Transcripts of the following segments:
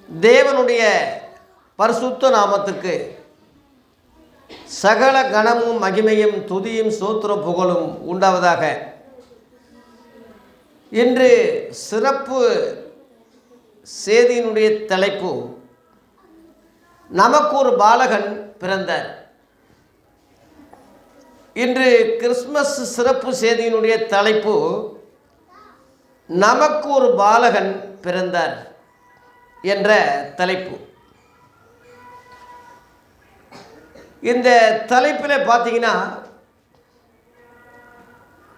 தேவனுடைய பரிசுத்த நாமத்துக்கு சகல கணமும் மகிமையும் துதியும் ஸ்தோத்திரம் புகழும் உண்டாவதாக. இன்று சிறப்பு செய்தியினுடைய தலைப்பு நமக்கு ஒரு பாலகன் பிறந்தார். இன்று கிறிஸ்மஸ் சிறப்பு செய்தியினுடைய தலைப்பு நமக்கு ஒரு பாலகன் பிறந்தார் என்ற தலைப்பு. இந்த தலைப்பில் பார்த்தீங்கன்னா,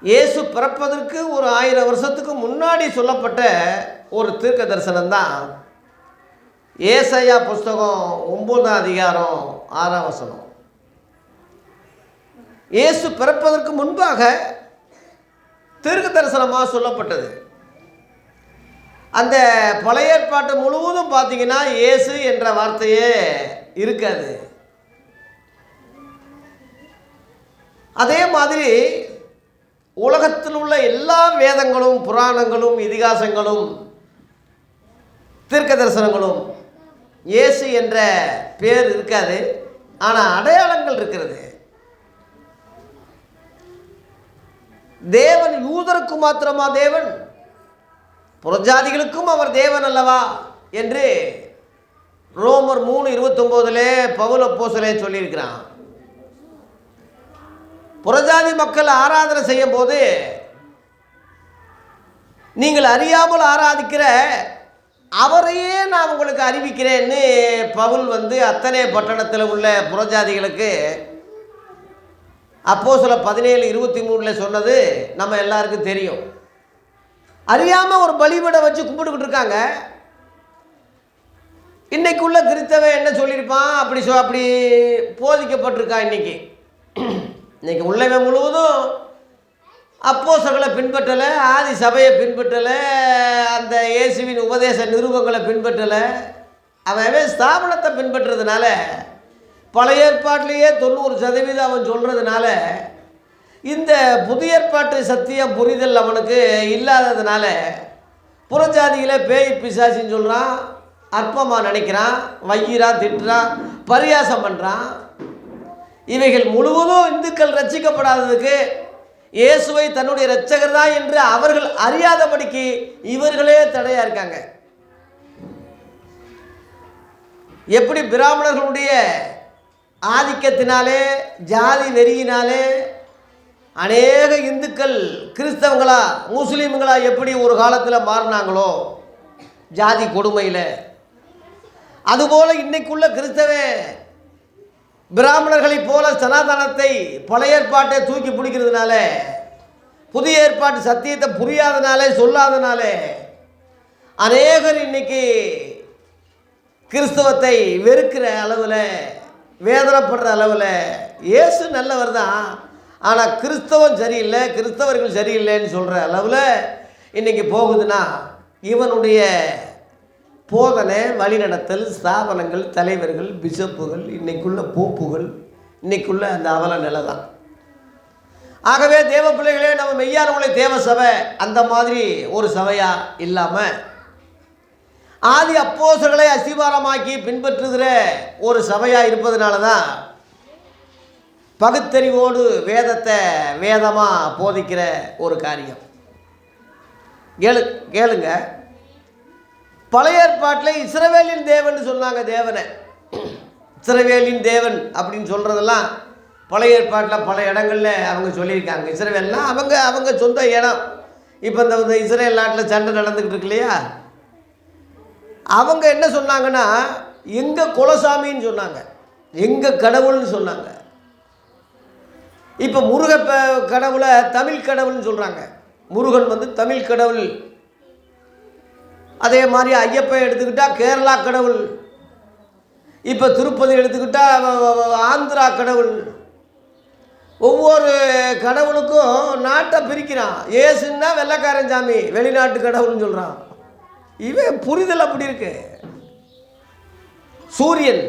இயேசு பிறப்பதற்கு ஒரு 1000 வருஷத்துக்கு முன்னாடி சொல்லப்பட்ட ஒரு தீர்க்க தரிசனம் தான் ஏசாயா புஸ்தகம் 9ஆம் அதிகாரம் 6ஆம் வசனம். இயேசு பிறப்பதற்கு முன்பாக தீர்க்க தரிசனமாக சொல்லப்பட்டது. அந்த பழைய ஏற்பாட்டு முழுவதும் பார்த்தீங்கன்னா இயேசு என்ற வார்த்தையே இருக்காது. அதே மாதிரி உலகத்தில் உள்ள எல்லா வேதங்களும் புராணங்களும் இதிகாசங்களும் தீர்க்க தரிசனங்களும் இயேசு என்ற பேர் இருக்காது. ஆனால் அடையாளங்கள் இருக்கிறது. தேவன் யூதருக்கு மாத்திரமா தேவன்? புறஜாதிகளுக்கும் அவர் தேவன் அல்லவா என்று ரோமர் 3:29 பவுல் அப்போஸ்தலன் சொல்லியிருக்கிறான். புறஜாதி மக்கள் ஆராதனை செய்யும் போது நீங்கள் அறியாமல் ஆராதிக்கிற அவரையே நான் உங்களுக்கு அறிவிக்கிறேன்னு பவுல் அத்தனை பட்டணத்தில் உள்ள புறஜாதிகளுக்கு அப்போஸ்தலர் 17:23 சொன்னது நம்ம எல்லாருக்கும் தெரியும். அறியாமல் ஒரு பலிபீடம் வச்சு கும்பிட்டுக்கிட்டு இருக்காங்க. இன்னைக்குள்ள கிறிஸ்தவன் என்ன சொல்லியிருப்பான்? அப்படி போதிக்கப்பட்டிருக்கான். இன்னைக்கு உள்ளவன் முழுவதும் அப்போஸ்தலர்களை பின்பற்றலை, ஆதி சபையை பின்பற்றலை, அந்த இயேசுவின் உபதேச நிருபங்களை பின்பற்றலை. அவன் ஸ்தாபனத்தை பின்பற்றுறதுனால, பழைய ஏற்பாட்டிலேயே 90% அவன் சொல்கிறதுனால, இந்த புதிய ஏற்பாட்டு சத்தியம் புரிதல் அவனுக்கு இல்லாததுனால புறஜாதிகளை பேய் பிசாசின்னு சொல்கிறான், அற்பமாக நினைக்கிறான், வையிறான், திட்டுறான், பரியாசம் பண்ணுறான். இவைகள் முழுவதும் இந்துக்கள் ரட்சிக்கப்படாததுக்கு இயேசுவை தன்னுடைய இரட்சகர் தான் என்று அவர்கள் அறியாதபடிக்கு இவர்களே தடையாக இருக்காங்க. எப்படி பிராமணர்களுடைய ஆதிக்கத்தினாலே, ஜாதி வெறியினாலே அநேக இந்துக்கள் கிறிஸ்தவங்களா முஸ்லீம்களா எப்படி ஒரு காலத்தில் மாறினாங்களோ ஜாதி கொடுமையில், அதுபோல் இன்னைக்குள்ள கிறிஸ்தவன் பிராமணர்களைப் போல சனாதனத்தை பழைய ஏற்பாட்டை தூக்கி பிடிக்கிறதுனால, புதிய ஏற்பாட்டு சத்தியத்தை புரியாதனாலே சொல்லாதனால அநேகர் இன்னைக்கு கிறிஸ்தவத்தை வெறுக்கிற அளவில், வேதனைப்படுற அளவில். இயேசு நல்லவர் தான், ஆனால் கிறிஸ்தவம் சரியில்லை, கிறிஸ்தவர்கள் சரியில்லைன்னு சொல்கிற அளவில் இன்றைக்கி போகுதுன்னா இவனுடைய போதனை, வழிநடத்தல், ஸ்தாபனங்கள், தலைவர்கள், பிஷப்புகள், இன்றைக்குள்ள போப்புகள், இன்றைக்குள்ள அந்த அவல நிலை தான். ஆகவே தேவ பிள்ளைகளே, நம்ம மெய்யானவங்களை தேவ சபை அந்த மாதிரி ஒரு சபையாக இல்லாமல் ஆதி அப்போஸ்தலர்களை அஸ்திபாரமாக்கி பின்பற்றுகிற ஒரு சபையாக இருப்பதனால தான் பகுத்தறிவோடு வேதத்தை வேதமாக போதிக்கிற ஒரு காரியம். கேளுங்க, பழைய ஏற்பாட்டில் இஸ்ரவேலின் தேவன் சொன்னாங்க. தேவனை இஸ்ரவேலின் தேவன் அப்படின்னு சொல்கிறதெல்லாம் பழைய ஏற்பாட்டில் பல இடங்களில் அவங்க சொல்லியிருக்காங்க. இஸ்ரவேல்லாம் அவங்க சொந்த இடம். இப்போ இந்த இஸ்ரேல் நாட்டில் சண்டை நடந்துக்கிட்டு இருக்கு இல்லையா, அவங்க என்ன சொன்னாங்கன்னா எங்கள் குலசாமின்னு சொன்னாங்க, எங்கள் கடவுள்னு சொன்னாங்க. இப்போ முருக கடவுளை தமிழ் கடவுள்னு சொல்கிறாங்க. முருகன் தமிழ் கடவுள். அதே மாதிரி ஐயப்பன் எடுத்துக்கிட்டால் கேரளா கடவுள். இப்போ திருப்பதி எடுத்துக்கிட்டால் ஆந்திரா கடவுள். ஒவ்வொரு கடவுளுக்கும் நாட்டை பிரிக்கிறான். ஏசுன்னா வெள்ளைக்காரன் சாமி, வெளிநாட்டு கடவுள்னு சொல்கிறான். இவன் புரிதல் அப்படி இருக்கு. சூரியன்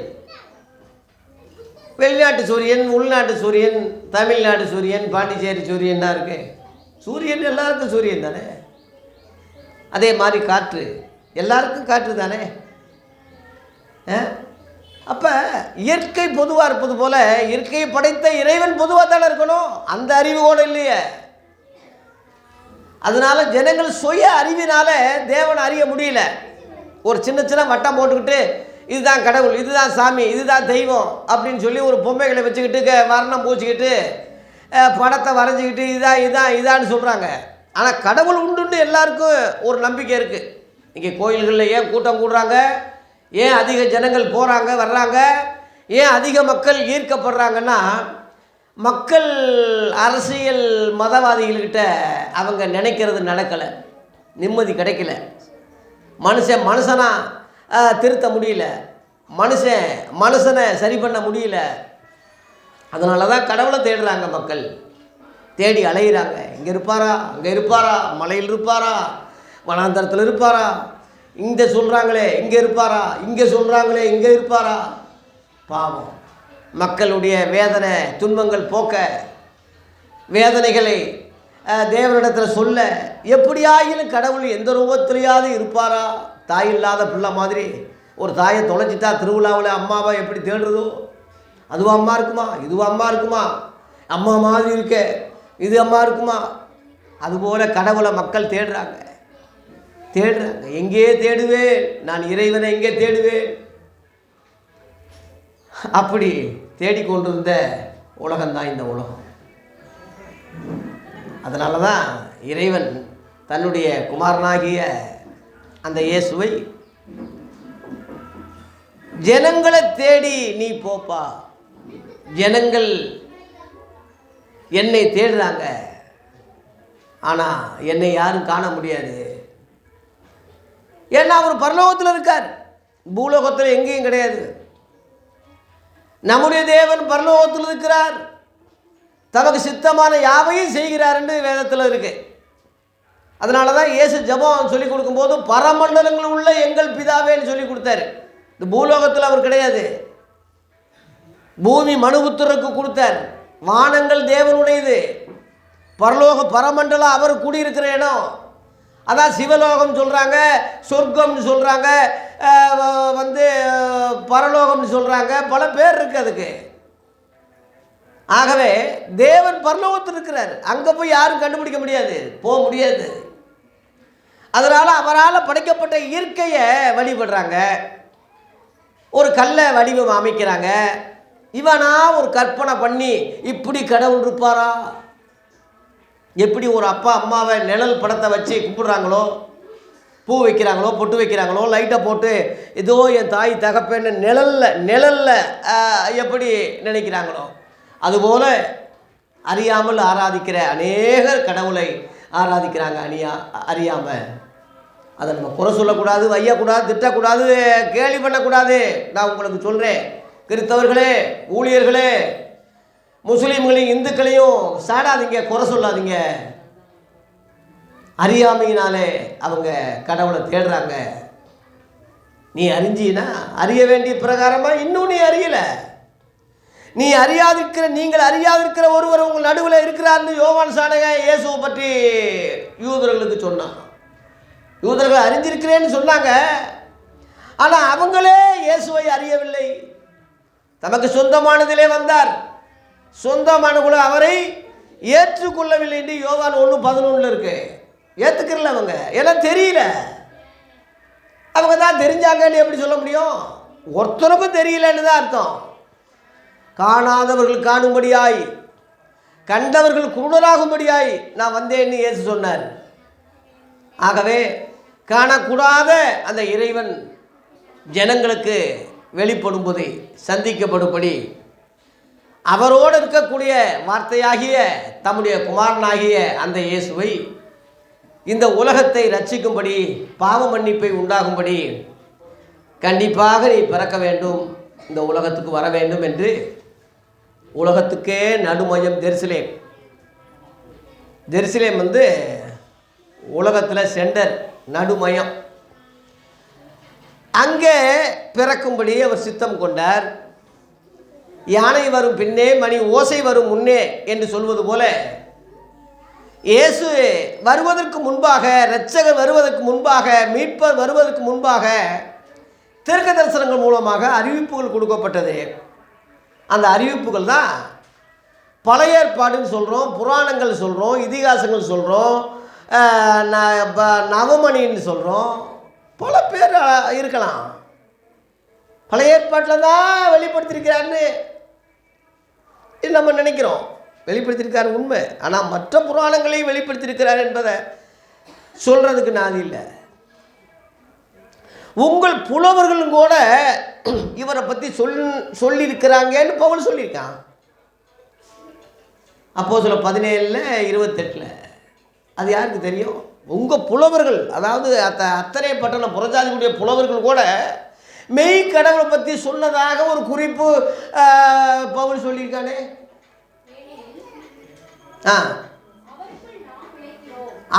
வெளிநாட்டு சூரியன், உள்நாட்டு சூரியன், தமிழ்நாடு சூரியன், பாண்டிச்சேரி சூரியன் தான் இருக்குது. சூரியன் எல்லாருக்கும் சூரியன் தானே. அதே மாதிரி காற்று எல்லாருக்கும் காற்று தானே. அப்போ இயற்கை பொதுவாக இருப்பது போல் இயற்கையை படைத்த இறைவன் பொதுவாக தானே இருக்கணும். அந்த அறிவு கூட இல்லையே. அதனால ஜனங்கள் சுய அறிவினால தேவனை அறிய முடியல. ஒரு சின்ன சின்ன வட்டம் போட்டுக்கிட்டு இதுதான் கடவுள், இதுதான் சாமி, இதுதான் தெய்வம் அப்படின்னு சொல்லி ஒரு பொம்மைகளை வச்சுக்கிட்டு வர்ணம் பூச்சிக்கிட்டு படத்தை வரைஞ்சிக்கிட்டு இதான்னு சொல்கிறாங்க. ஆனால் கடவுள் உண்டுன்னு எல்லாருக்கும் ஒரு நம்பிக்கை இருக்குது. இங்கே கோயில்களில் ஏன் கூட்டம் கூடுறாங்க, ஏன் அதிக ஜனங்கள் போகிறாங்க வர்றாங்க, ஏன் அதிக மக்கள் ஈர்க்கப்படுறாங்கன்னா, மக்கள் அரசியல் மதவாதிகள்கிட்ட அவங்க நினைக்கிறது நடக்கலை, நிம்மதி கிடைக்கல, மனுஷனாக திருத்த முடியல, மனுஷனை சரி பண்ண முடியல. அதனால தான் கடவுளை தேடுறாங்க. மக்கள் தேடி அலைகிறாங்க. இங்கே இருப்பாரா, அங்கே இருப்பாரா, மலையில் இருப்பாரா, வனாந்தரத்தில் இருப்பாரா, இங்கே சொல்கிறாங்களே இங்கே இருப்பாரா, இங்கே சொல்கிறாங்களே இங்கே இருப்பாரா. பாவம், மக்களுடைய வேதனை துன்பங்கள் போக்க, வேதனைகளை தேவனிடத்தில் சொல்ல, எப்படியாயிலும் கடவுள் எந்த ரூபத்திலேயாவது இருப்பாரா. தாய் இல்லாத பிள்ளை மாதிரி ஒரு தாயை தொலைச்சிட்டா திருவிழாவில் அம்மாவை எப்படி தேடுறதோ, அதுவும் அம்மா இருக்குமா, இதுவும் அம்மா இருக்குமா, அம்மா மாதிரி இருக்க இது அம்மா இருக்குமா, அதுபோல் கடவுளை மக்கள் தேடுறாங்க. எங்கே தேடுவேன் நான் இறைவனை, எங்கே தேடுவேன். அப்படி தேடிக்கொண்டிருந்த உலகம்தான் இந்த உலகம். அதனால தான் இறைவன் தன்னுடைய குமாரனாகிய அந்த இயேசுவை ஜனங்களை தேடி நீ போப்பா, ஜனங்கள் என்னை தேடுறாங்க, ஆனால் என்னை யாரும் காண முடியாது. ஏன்னா அவர் பரலோகத்தில் இருக்கார், பூலோகத்தில் எங்கேயும் கிடையாது. நம்முடைய தேவன் பரலோகத்தில் இருக்கிறார், தமக்கு சித்தமான யாவையும் செய்கிறார் என்று வேதத்தில் இருக்கு. அதனால தான் இயேசு ஜெபம் சொல்லிக் கொடுக்கும்போது பரமண்டலங்கள் உள்ள எங்கள் பிதாவேன்னு சொல்லி கொடுத்தாரு. இந்த பூலோகத்தில் அவர் கிடையாது. பூமி மனுபுத்திரருக்கு கொடுத்தார், வானங்கள் தேவனுடையது, பரலோக பரமண்டலம் அவர் கூடியிருக்கிற இடம். அதான் சிவலோகம் சொல்கிறாங்க, சொர்க்கம்னு சொல்கிறாங்க, பரலோகம்னு சொல்கிறாங்க, பல பேர் இருக்குது அதுக்கு. ஆகவே தேவன் பரலோகத்தில் இருக்கிறார், அங்கே போய் யாரும் கண்டுபிடிக்க முடியாது, போக முடியாது. அதனால் அவரால் படைக்கப்பட்ட இயற்கையை வழிபடுறாங்க, ஒரு கல்லை வடிவம் அமைக்கிறாங்க. இவனா ஒரு கற்பனை பண்ணி இப்படி கடவுள் இருப்பாரா, எப்படி ஒரு அப்பா அம்மாவை நிழல் படத்தை வச்சு கும்பிடுறாங்களோ, பூ வைக்கிறாங்களோ, பொட்டு வைக்கிறாங்களோ, லைட்டை போட்டு ஏதோ என் தாய் தகப்பேன்னு நிழலில் எப்படி நினைக்கிறாங்களோ, அதுபோல் அறியாமல் ஆராதிக்கிற அநேகர் கடவுளை ஆராதிக்கிறாங்க அறியாமல். அதை நம்ம குறை சொல்லக்கூடாது, வையக்கூடாது, திட்டக்கூடாது, கேலி பண்ணக்கூடாது. நான் உங்களுக்கு சொல்கிறேன், கிறிஸ்தவர்களே, ஊழியர்களே, முஸ்லீம்களையும் இந்துக்களையும் சாடாதீங்க, குறை சொல்லாதீங்க. அறியாமையினாலே அவங்க கடவுளை தேடுறாங்க. நீ அறிஞ்சினா அறிய வேண்டிய பிரகாரமாக இன்னும் நீ அறியலை. நீங்கள் அறியாதிருக்கிற ஒருவர் உங்கள் நடுவில் இருக்கிறார்னு யோவான் சாணகன் இயேசுவை பற்றி யூதர்களுக்கு சொன்னான். யூதர்கள் அறிஞ்சிருக்கிறேன்னு சொன்னாங்க, ஆனால் அவங்களே இயேசுவை அறியவில்லை. தமக்கு சொந்தமானதிலே வந்தார், சொந்தமானவங்களும் அவரை ஏற்றுக்கொள்ளவில்லை என்று யோவான் 1:11 இருக்கு. ஏற்றுக்கிறல அவங்க, எல்லாம் தெரியல. அவங்க தான் தெரிஞ்சாங்கன்னு எப்படி சொல்ல முடியும்? ஒருத்தருக்கும் தெரியலன்னு தான் அர்த்தம். காணாதவர்கள் காணும்படியாய், கண்டவர்கள் குருடராகும்படியாய் நான் வந்தேன்னு இயேசு சொன்னார். ஆகவே காணக்கூடாத அந்த இறைவன் ஜனங்களுக்கு வெளிப்படும்போது சந்திக்கப்படும்படி அவரோடு இருக்கக்கூடிய வார்த்தையாகிய தம்முடைய குமாரனாகிய அந்த இயேசுவை இந்த உலகத்தை ரட்சிக்கும்படி, பாவ மன்னிப்பை உண்டாகும்படி கண்டிப்பாக நீ பிறக்க வேண்டும், இந்த உலகத்துக்கு வர வேண்டும் என்று உலகத்துக்கே நடுமையம் ஜெருசலேம். ஜெருசலேம் உலகத்தில் சென்டர், நடுமையம். அங்கே பிறக்கும்படி அவர் சித்தம் கொண்டார். யானை வரும் பின்னே மணி ஓசை வரும் முன்னே என்று சொல்வது போல இயேசு வருவதற்கு முன்பாக, இரட்சகர் வருவதற்கு முன்பாக, மீட்பர் வருவதற்கு முன்பாக தீர்க்க தரிசனங்கள் மூலமாக அறிவிப்புகள் கொடுக்கப்பட்டது. அந்த அறிவிப்புகள் தான் பழைய ஏற்பாடுன்னு சொல்கிறோம், புராணங்கள் சொல்கிறோம், இதிகாசங்கள் சொல்கிறோம், நவமணின்னு சொல்கிறோம். பல பேர் இருக்கலாம். பழைய ஏற்பாட்டில் தான் வெளிப்படுத்தியிருக்கிறாருன்னு நம்ம நினைக்கிறோம். வெளிப்படுத்தியிருக்காரு உண்மை. ஆனால் மற்ற புராணங்களையும் வெளிப்படுத்தியிருக்கிறார் என்பதை சொல்கிறதுக்கு நான் இல்லை. உங்கள் புலவர்களும் கூட இவரை பற்றி சொல்லியிருக்கிறாங்கன்னு பவுல் சொல்லியிருக்கான். அப்போஸ்தலர் 17:28. அது யாருக்கு தெரியும்? உங்கள் புலவர்கள், அதாவது அத்தனை பட்டண புறஜாதிகளுடைய புலவர்கள் கூட மெய் கடவுளை பற்றி சொன்னதாக ஒரு குறிப்பு பவுல் சொல்லியிருக்கானே.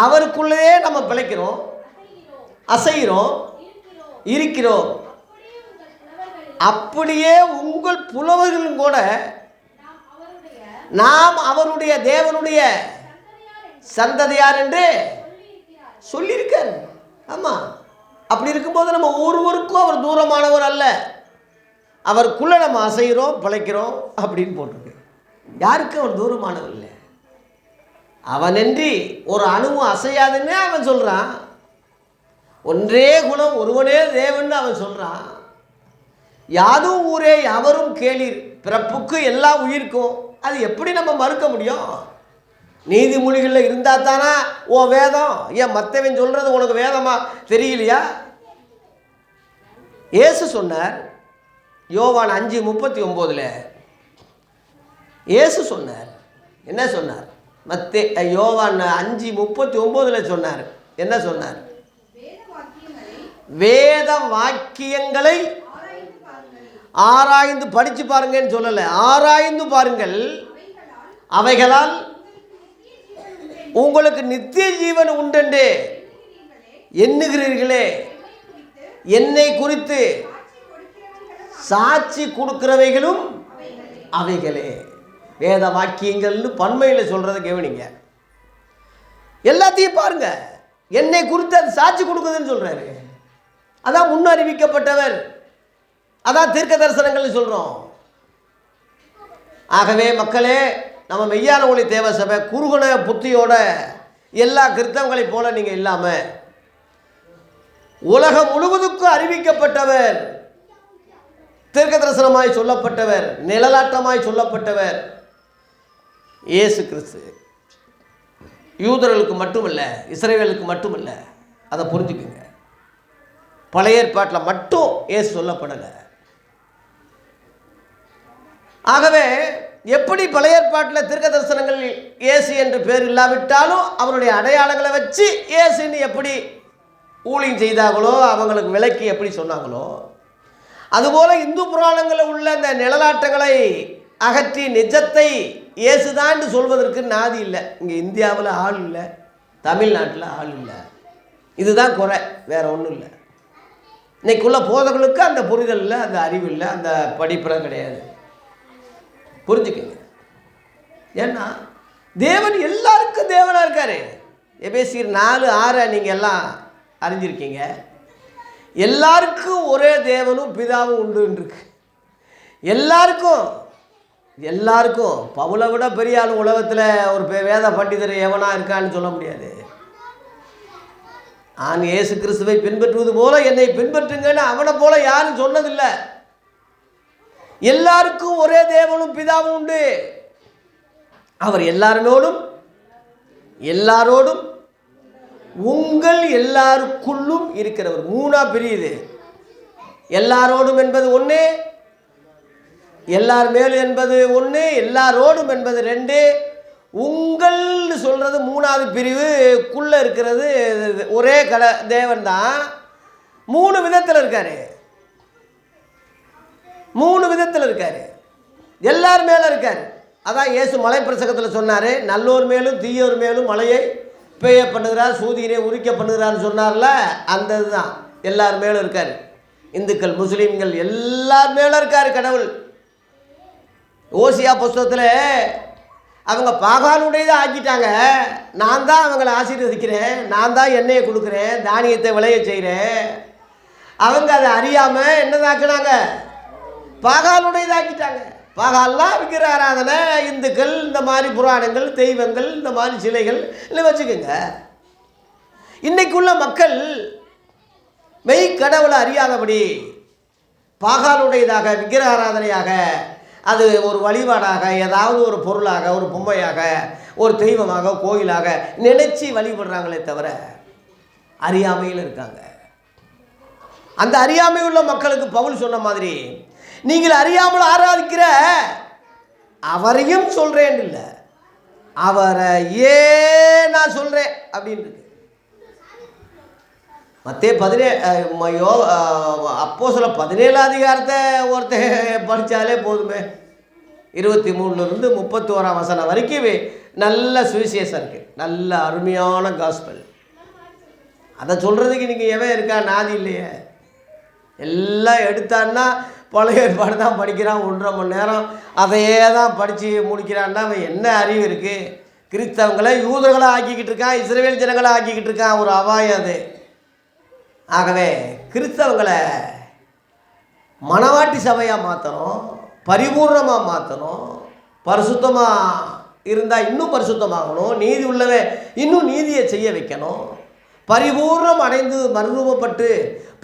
அவருக்குள்ளே நம்ம பிழைக்கிறோம், அசைகிறோம், இருக்கிறோம். அப்படியே உங்கள் புலவர்களும் கூட நாம் அவருடைய தேவனுடைய சந்ததியார் என்று சொல்லியிருக்காரு. ஆமாம். அப்படி இருக்கும்போது நம்ம ஒருவருக்கும் அவர் தூரமானவர் அல்ல. அவருக்குள்ளே நம்ம அசைகிறோம், பிழைக்கிறோம் அப்படின்னு போட்டிருக்கு. யாருக்கும் அவர் தூரமானவர் இல்லை. அவனன்றி ஒரு அணுவும் அசையாதுன்னு அவன் சொல்கிறான். ஒன்றே குணம் ஒருவனே தேவன் அவன் சொல்கிறான். யாதும் ஊரே அவரும் கேளீர், பிறப்புக்கு எல்லா உயிர்க்கும். அது எப்படி நம்ம மறுக்க முடியும்? நீதிமொழிகளில் இருந்தால் தானா ஓ வேதம்? ஏன் மற்றவன் சொல்கிறது உனக்கு வேதமா தெரியலையா? இயேசு சொன்னார் யோவான் 5:39. இயேசு சொன்னார். என்ன சொன்னார்? யோவான் 5:39 சொன்னார். என்ன சொன்னார்? வேத வாக்கியங்களை ஆராய்ந்து படித்து பாருங்கன்னு சொல்லலை, ஆராய்ந்து பாருங்கள், அவைகளால் உங்களுக்கு நித்திய ஜீவன் உண்டென்று எண்ணுகிறீர்களே. என்னை குறித்து சாட்சி கொடுக்கிறவைகளும் அவைகளே. வேத வாக்கியங்கள்னு பன்மையில் சொல்கிறத கவனிங்க. எல்லாத்தையும் பாருங்க. என்னை குறித்து அது சாட்சி கொடுக்குதுன்னு சொல்கிறாரு. அதான் முன்னறிவிக்கப்பட்டவர், அதான் தீர்க்க தரிசனங்கள் சொல்கிறோம். ஆகவே மக்களே, நம்ம மெய்யான ஒளி தேவ சபை குறுகுண புத்தியோட எல்லா கிறிஸ்தவங்களைப் போல நீங்கள் இல்லாமல் உலகம் முழுவதுக்கும் அறிவிக்கப்பட்டவர், தீர்க்க தரிசனமாய் சொல்லப்பட்டவர், நிழலாட்டமாய் சொல்லப்பட்டவர் இயேசு கிறிஸ்து. யூதர்களுக்கு மட்டுமல்ல, இஸ்ரவேலுக்கு மட்டுமல்ல. அதை புரிஞ்சுக்குங்க. பழைய ஏற்பாட்டில் மட்டும் இயேசு சொல்லப்படலை. ஆகவே எப்படி பழைய ஏற்பாட்டில் தீர்க்க தரிசனங்கள் இயேசு என்று பேர் இல்லாவிட்டாலும் அவருடைய அடையாளங்களை வச்சு இயேசுன்னு எப்படி ஊழியம் செய்தாங்களோ, அவங்களுக்கு விளக்கி எப்படி சொன்னாங்களோ, அதுபோல் இந்து புராணங்களில் உள்ள இந்த நிழலாட்டங்களை அகற்றி நிஜத்தை இயேசுதான் சொல்வதற்கு நாதி இல்லை. இங்கே இந்தியாவில் ஆள் இல்லை, தமிழ்நாட்டில் ஆள் இல்லை. இதுதான் குறை, வேற ஒன்றும் இல்லை. இன்னைக்குள்ள போதர்களுக்கு அந்த புரிதல் இல்லை, அந்த அறிவு இல்லை, அந்த படிப்பெல்லாம் கிடையாது. புரிஞ்சுக்கங்க. ஏன்னா தேவன் எல்லாருக்கும் தேவனாக இருக்காரு. எபேசியர் 4:6 நீங்கள் எல்லாம் அறிஞ்சிருக்கீங்க. எல்லாருக்கும் ஒரே தேவனும் பிதாவும் உண்டு இருக்கு. எல்லாருக்கும் பவுலை விட பெரிய ஆள் உலகத்தில் ஒரு வேத பண்டிதர் எவனா இருக்கான்னு சொல்ல முடியாது. நான் இயேசு கிறிஸ்துவை பின்பற்றுவது போல என்னை பின்பற்றுங்கன்னு அவனை போல யாரும் சொன்னதில்லை. எல்லாருக்கும் ஒரே தேவனும் பிதாவும் உண்டு. அவர் எல்லாரோடும் உங்கள் எல்லாருக்குள்ளும் இருக்கிறவர். 3 பிரியுது. எல்லாரோடும் என்பது ஒன்று, எல்லார் மேலும் என்பது ஒன்று, எல்லாரோடும் என்பது 2. உங்கள் சொல்கிறது 3வது பிரிவுக்குள்ளே இருக்கிறது ஒரே தேவன் தான். 3 விதத்தில் இருக்காரு. 3 விதத்தில் இருக்காரு. எல்லார் மேலே இருக்கார். அதான் இயேசு மலை பிரசங்கத்தில் சொன்னார், நல்லோர் மேலும் தீயோர் மேலும் மலையை பெய்ய பண்ணுகிறார், சூரியனை உரிக்க பண்ணுகிறான்னு சொன்னார்ல, அந்த இதுதான். எல்லார் மேலும் இருக்கார். இந்துக்கள், முஸ்லீம்கள் எல்லார் மேலும் இருக்கார் கடவுள். ஓசியா புஸ்தகத்தில் அவங்க பாகானுடையதாக ஆக்கிட்டாங்க. நான் தான் அவங்களை ஆசீர்வதிக்கிறேன், நான் தான் எண்ணெயை கொடுக்குறேன், தானியத்தை விளைய செய்கிறேன், அவங்க அதை அறியாமல் என்னதாக்குனாங்க, பாகாலுடையதாக்கிட்டாங்க. பாகால்லாம் விக்கிர ஆராதனை, இந்துக்கள் இந்த மாதிரி புராணங்கள், தெய்வங்கள், இந்த மாதிரி சிலைகள் இல்லை வச்சுக்கோங்க. இன்னைக்குள்ள மக்கள் மெய் கடவுளை அறியாதபடி பாகாலுடையதாக, விக்கிர ஆராதனையாக, அது ஒரு வழிபாடாக, ஏதாவது ஒரு பொருளாக, ஒரு பொம்மையாக, ஒரு தெய்வமாக, கோயிலாக நினைச்சு வழிபடுறாங்களே தவிர அறியாமையில் இருக்காங்க. அந்த அறியாமை உள்ள மக்களுக்கு பவுல் சொன்ன மாதிரி, நீங்கள் அறியாமல் ஆராதிக்கிற அவரையும் சொல்றேன் இல்லை, அவரை ஏன் நான் சொல்றேன் அப்படின்னு இருக்கு. மத்தேயு 17 அப்போஸ்தலர் 17 அதிகாரத்தை ஒருத்தர் படித்தாலே போதுமே. 23 31 வசனம் வரைக்கும் நல்ல சுவிசேஷம் இருக்குது, நல்ல அருமையான காஸ்பல். அதை சொல்கிறதுக்கு நீங்கள் எவன் இருக்கா? நாதி இல்லையே. எல்லாம் எடுத்தான்னா பழைய ஏற்பாடு தான் படிக்கிறான், 1.5 மணி நேரம் அதையே தான் படித்து முடிக்கிறான்னா அவன் என்ன அறிவு இருக்குது? கிறிஸ்தவங்களை யூதர்களை ஆக்கிக்கிட்டு இருக்கான், இஸ்ரவேல் ஜனங்களை ஆக்கிக்கிட்டு இருக்கான். ஒரு அபாயம் அது. ஆகவே கிறிஸ்தவங்களை மனவாட்டி சபையாக மாற்றணும், பரிபூர்ணமாக மாற்றணும், பரிசுத்தமாக இருந்தால் இன்னும் பரிசுத்தமாகணும், நீதி உள்ளவே இன்னும் நீதியை செய்ய வைக்கணும், பரிபூர்ணம் அடைந்து மறுரூபப்பட்டு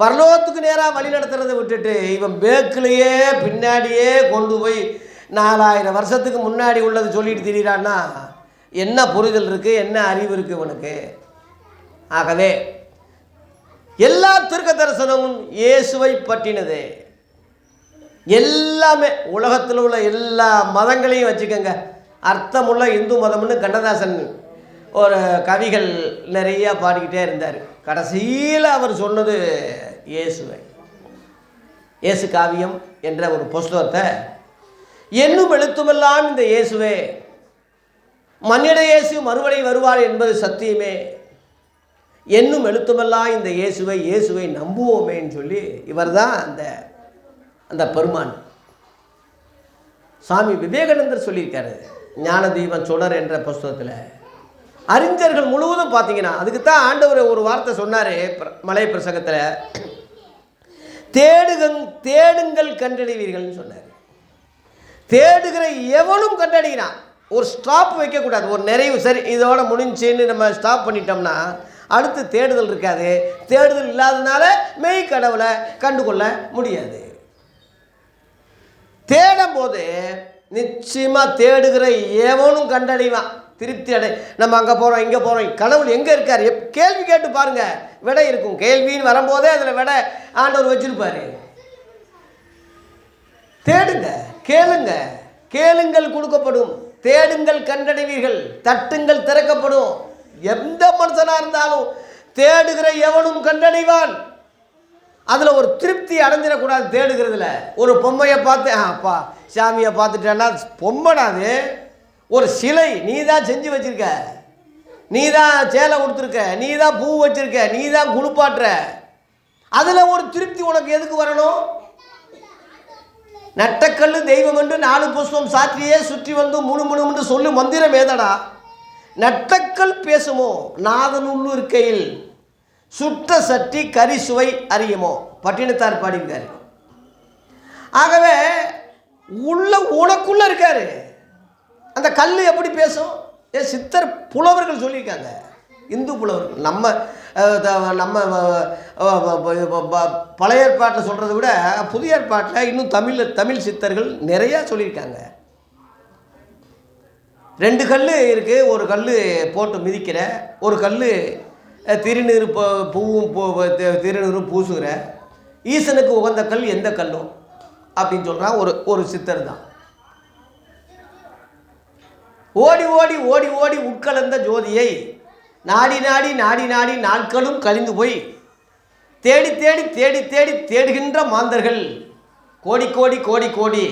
பரலோகத்துக்கு நேராக வழி நடத்துறதை விட்டுட்டு இவன் பேக்கிலேயே பின்னாடியே கொண்டு போய் 4000 வருஷத்துக்கு முன்னாடி உள்ளது சொல்லிட்டு திரிகிறான்னா என்ன புரிதல் இருக்குது, என்ன அறிவு இருக்குது இவனுக்கு? ஆகவே எல்லா தீர்க்க தரிசனமும் இயேசுவை பற்றினது. எல்லாமே உலகத்தில் உள்ள எல்லா மதங்களையும் வச்சுக்கோங்க, அர்த்தமுள்ள இந்து மதம்னு கண்ணதாசன் ஒரு கவிகள் நிறையா பாடிக்கிட்டே இருந்தார். கடைசியில் அவர் சொன்னது இயேசுவை. இயேசு காவியம் என்ற ஒரு புஸ்தகத்தை, என்னும் எழுத்துமெல்லாம் இந்த இயேசுவே, மன்னிட இயேசு மறுபடி வருவார் என்பது சத்தியமே, என்னும் எழுத்துமெல்லாம் இந்த இயேசுவை, இயேசுவை நம்புவோமேன்னு சொல்லி இவர் தான் அந்த பெருமான். சாமி விவேகானந்தர் சொல்லியிருக்காரு ஞான தீபம் சுடர் என்ற புஸ்தகத்தில். அறிஞர்கள் முழுவதும் பார்த்தீங்கன்னா அதுக்கு தான் ஆண்டவர் ஒரு வார்த்தை சொன்னார் மலை பிரசங்கத்தில், தேடுங்கள் கண்டடைவீர்கள்னு சொன்னார். தேடுகிற எவனும் கண்டடைகிறான். ஒரு ஸ்டாப் வைக்கக்கூடாது, ஒரு நிறைவு. சரி இதோட முடிஞ்சுன்னு நம்ம ஸ்டாப் பண்ணிட்டோம்னா அடுத்து தேடுதல் இருக்காது. தேடுதல் இல்லாததுனால மெய் கடவுளை கண்டுகொள்ள முடியாது. தேடும் போது நிச்சயமாக தேடுகிற எவனும் கண்டடைவான், திருப்தி அடை. நம்ம அங்கே போகிறோம், இங்கே போகிறோம், கடவுள் எங்கே இருக்கார்? கேள்வி கேட்டு பாருங்கள், விடை இருக்கும். கேள்வின்னு வரும்போதே அதில் விடை ஆண்டவர் வச்சிருப்பார். தேடுங்க, கேளுங்க, கேளுங்கள் கொடுக்கப்படும், தேடுங்கள் கண்டடைவீர்கள், தட்டுங்கள் திறக்கப்படும். எந்த மனுஷனாக இருந்தாலும் தேடுகிற எவனும் கண்டடைவான். அதில் ஒரு திருப்தி அடைஞ்சிடக்கூடாது. தேடுகிறதுல ஒரு பொம்மையை பார்த்து அப்பா சாமியை பார்த்துட்டேன்னா பொம்மைடாது, ஒரு சிலை நீ தான் செஞ்சு வச்சிருக்க, நீ தான் சேலை கொடுத்துருக்க, நீ தான் பூ வச்சிருக்க, நீ தான் குளிப்பாட்டுற, அதில் ஒரு திருப்தி உனக்கு எதுக்கு வரணும்? நட்டக்கல்லு தெய்வம் என்று 4 புஷ்பம் சாற்றியே சுற்றி வந்து முணுமுணுன்னு சொல்லு மந்திரம் ஏதடா? நட்டக்கல் பேசுமோ நாதன் உள்ளு இருக்கையில், சுட்ட சட்டி கறி சுவை அறியுமோ, பட்டினத்தார் பாடியிருக்காரு. ஆகவே உனக்குள்ள இருக்காரு. அந்த கல் எப்படி பேசும்? சித்தர் புலவர்கள் சொல்லியிருக்காங்க, இந்து புலவர்கள். நம்ம பழைய ஏற்பாட்டில் சொல்கிறத விட புதிய ஏற்பாட்டில் இன்னும் தமிழ் சித்தர்கள் நிறையா சொல்லியிருக்காங்க. 2 கல் இருக்குது. ஒரு கல் போட்டு மிதிக்கிற, ஒரு கல் திருநீர் பூவும் திருநீரும் பூசுகிற. ஈசனுக்கு உகந்த கல் எந்த கல்லும் அப்படின்னு சொல்கிறான் ஒரு சித்தர் தான். ஓடி ஓடி ஓடி ஓடி உட்கலந்த ஜோதியை நாடி நாடி நாடி நாடி நாட்களும் கழிந்து போய் தேடி தேடி தேடி தேடி தேடுகின்ற மாந்தர்கள் கோடி கோடி கோடி கோடி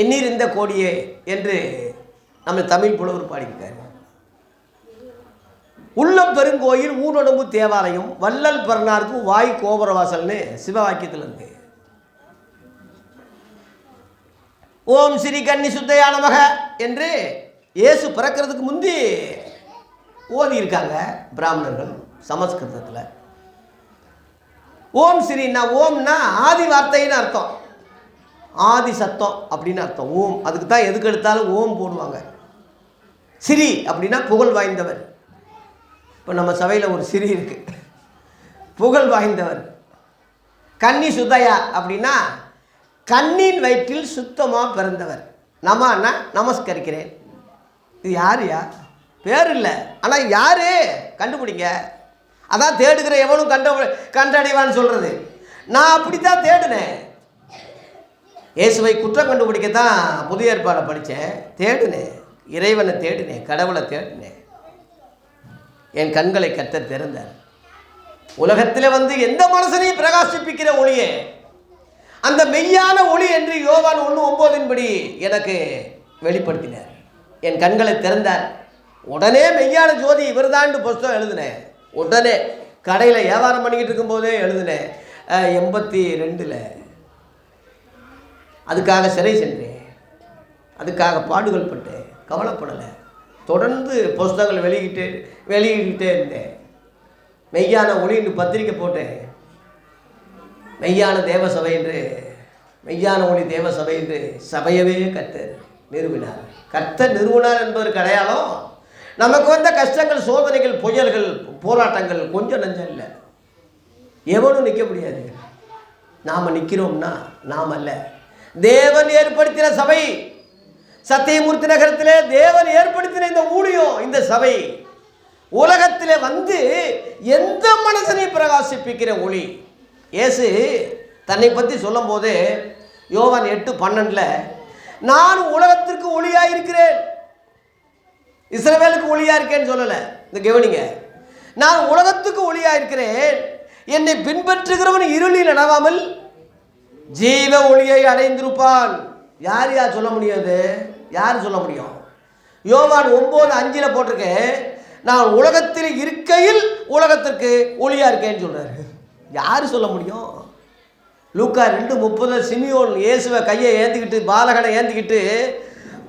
எண்ணீர் இந்த கோடியே என்று நம்ம தமிழ் புலவர் பாடிக்கிறார். உள்ளம் பெருங்கோயில் ஊனொடம்பு தேவாலயம் வள்ளல் பரனாருக்கு வாய் கோபுரவாசல்னு சிவவாக்கியத்தில் இருக்கு. ஓம் ஸ்ரீ கன்னி சுத்தையா நமக என்று இயேசு பிறக்கிறதுக்கு முந்தி ஓதி இருக்காங்க பிராமணர்கள் சமஸ்கிருதத்தில். ஓம் ஸ்ரீன்னா ஓம்னா ஆதி வார்த்தைன்னு அர்த்தம், ஆதி சத்தம் அப்படின்னு அர்த்தம். ஓம் அதுக்கு தான் எதுக்கு எடுத்தாலும் ஓம் போடுவாங்க. ஸ்ரீ அப்படின்னா புகழ் வாய்ந்தவர். இப்போ நம்ம சபையில் ஒரு ஸ்ரீ இருக்கு, புகழ் வாய்ந்தவர். கன்னி சுத்தையா அப்படின்னா கண்ணின் வயிற்றில் சுத்தமாக பிறந்தவர். நம்ம நமஸ்கரிக்கிறேன். இது யாருயா? பேர் இல்லை, ஆனால் யாரு கண்டுபிடிங்க. அதான் தேடுகிற எவனும் கண்டடைவான்னு சொல்கிறது. நான் அப்படி தான் தேடினேன். இயேசுவை குற்றம் கண்டுபிடிக்கத்தான் புதிய ஏற்பாடை படித்தேன். தேடினேன், இறைவனை தேடினேன், கடவுளை தேடினேன். என் கண்களை கர்த்தர் திறந்தார். உலகத்தில் வந்து எந்த மனுஷனையும் பிரகாசிப்பிக்கிற ஒளியே, அந்த மெய்யான ஒளி என்று யோவான் 1:9 படி எனக்கு வெளிப்படுத்தினார். என் கண்களை திறந்தார். உடனே மெய்யான ஜோதி இவர் தான் புஸ்தகம் எழுதினேன். உடனே கடையில் வியாபாரம் பண்ணிக்கிட்டு இருக்கும்போதே எழுதினேன். 82 அதுக்காக சிறை சென்றேன், அதுக்காக பாடுகள் பட்டேன், கவலைப்படலை. தொடர்ந்து புஸ்தகங்கள் வெளியிட்டே இருந்தேன். மெய்யான ஒளின்னு பத்திரிக்கை போட்டேன். மெய்யான தேவ சபை என்று, மெய்யான ஒளி தேவ சபை என்று சபையவே கர்த்தர் நிறுவினார். கர்த்தர் நிறுவனார் என்பதற்கு அடையாளம் நமக்கு வந்த கஷ்டங்கள், சோதனைகள், புயல்கள், போராட்டங்கள் கொஞ்சம் நஞ்சம் இல்லை. எவனும் நிற்க முடியாது. நாம் நிற்கிறோம்னா நாம் அல்ல, தேவன் ஏற்படுத்தின சபை. சத்தியமூர்த்தி நகரத்திலே தேவன் ஏற்படுத்தின இந்த ஊழியம், இந்த சபை உலகத்திலே வந்து எந்த மனுஷனை பிரகாசிப்பிக்கிற ஒளி. இயேசு தன்னை பற்றி சொல்லும் போது யோவான் 8:12 நான் உலகத்திற்கு ஒளியாக இருக்கிறேன், இஸ்ரவேலுக்கு ஒளியாக இருக்கேன்னு சொல்லலை. இந்த கவனிங்க, நான் உலகத்துக்கு ஒளியாக இருக்கிறேன், என்னை பின்பற்றுகிறவன் இருளில் நடவாமல் ஜீவ ஒளியை அடைந்திருப்பான். யார் சொல்ல முடியாது? யார் சொல்ல முடியும்? யோவான் 9:5 போட்டிருக்கேன், நான் உலகத்தில் இருக்கையில் உலகத்திற்கு ஒளியாக இருக்கேன்னு சொல்கிறார். யார் சொல்ல முடியும்? லூக்கா 2:30 சிமியோன் இயேசுவை கையை ஏந்திக்கிட்டு, பாலகனை ஏந்திக்கிட்டு,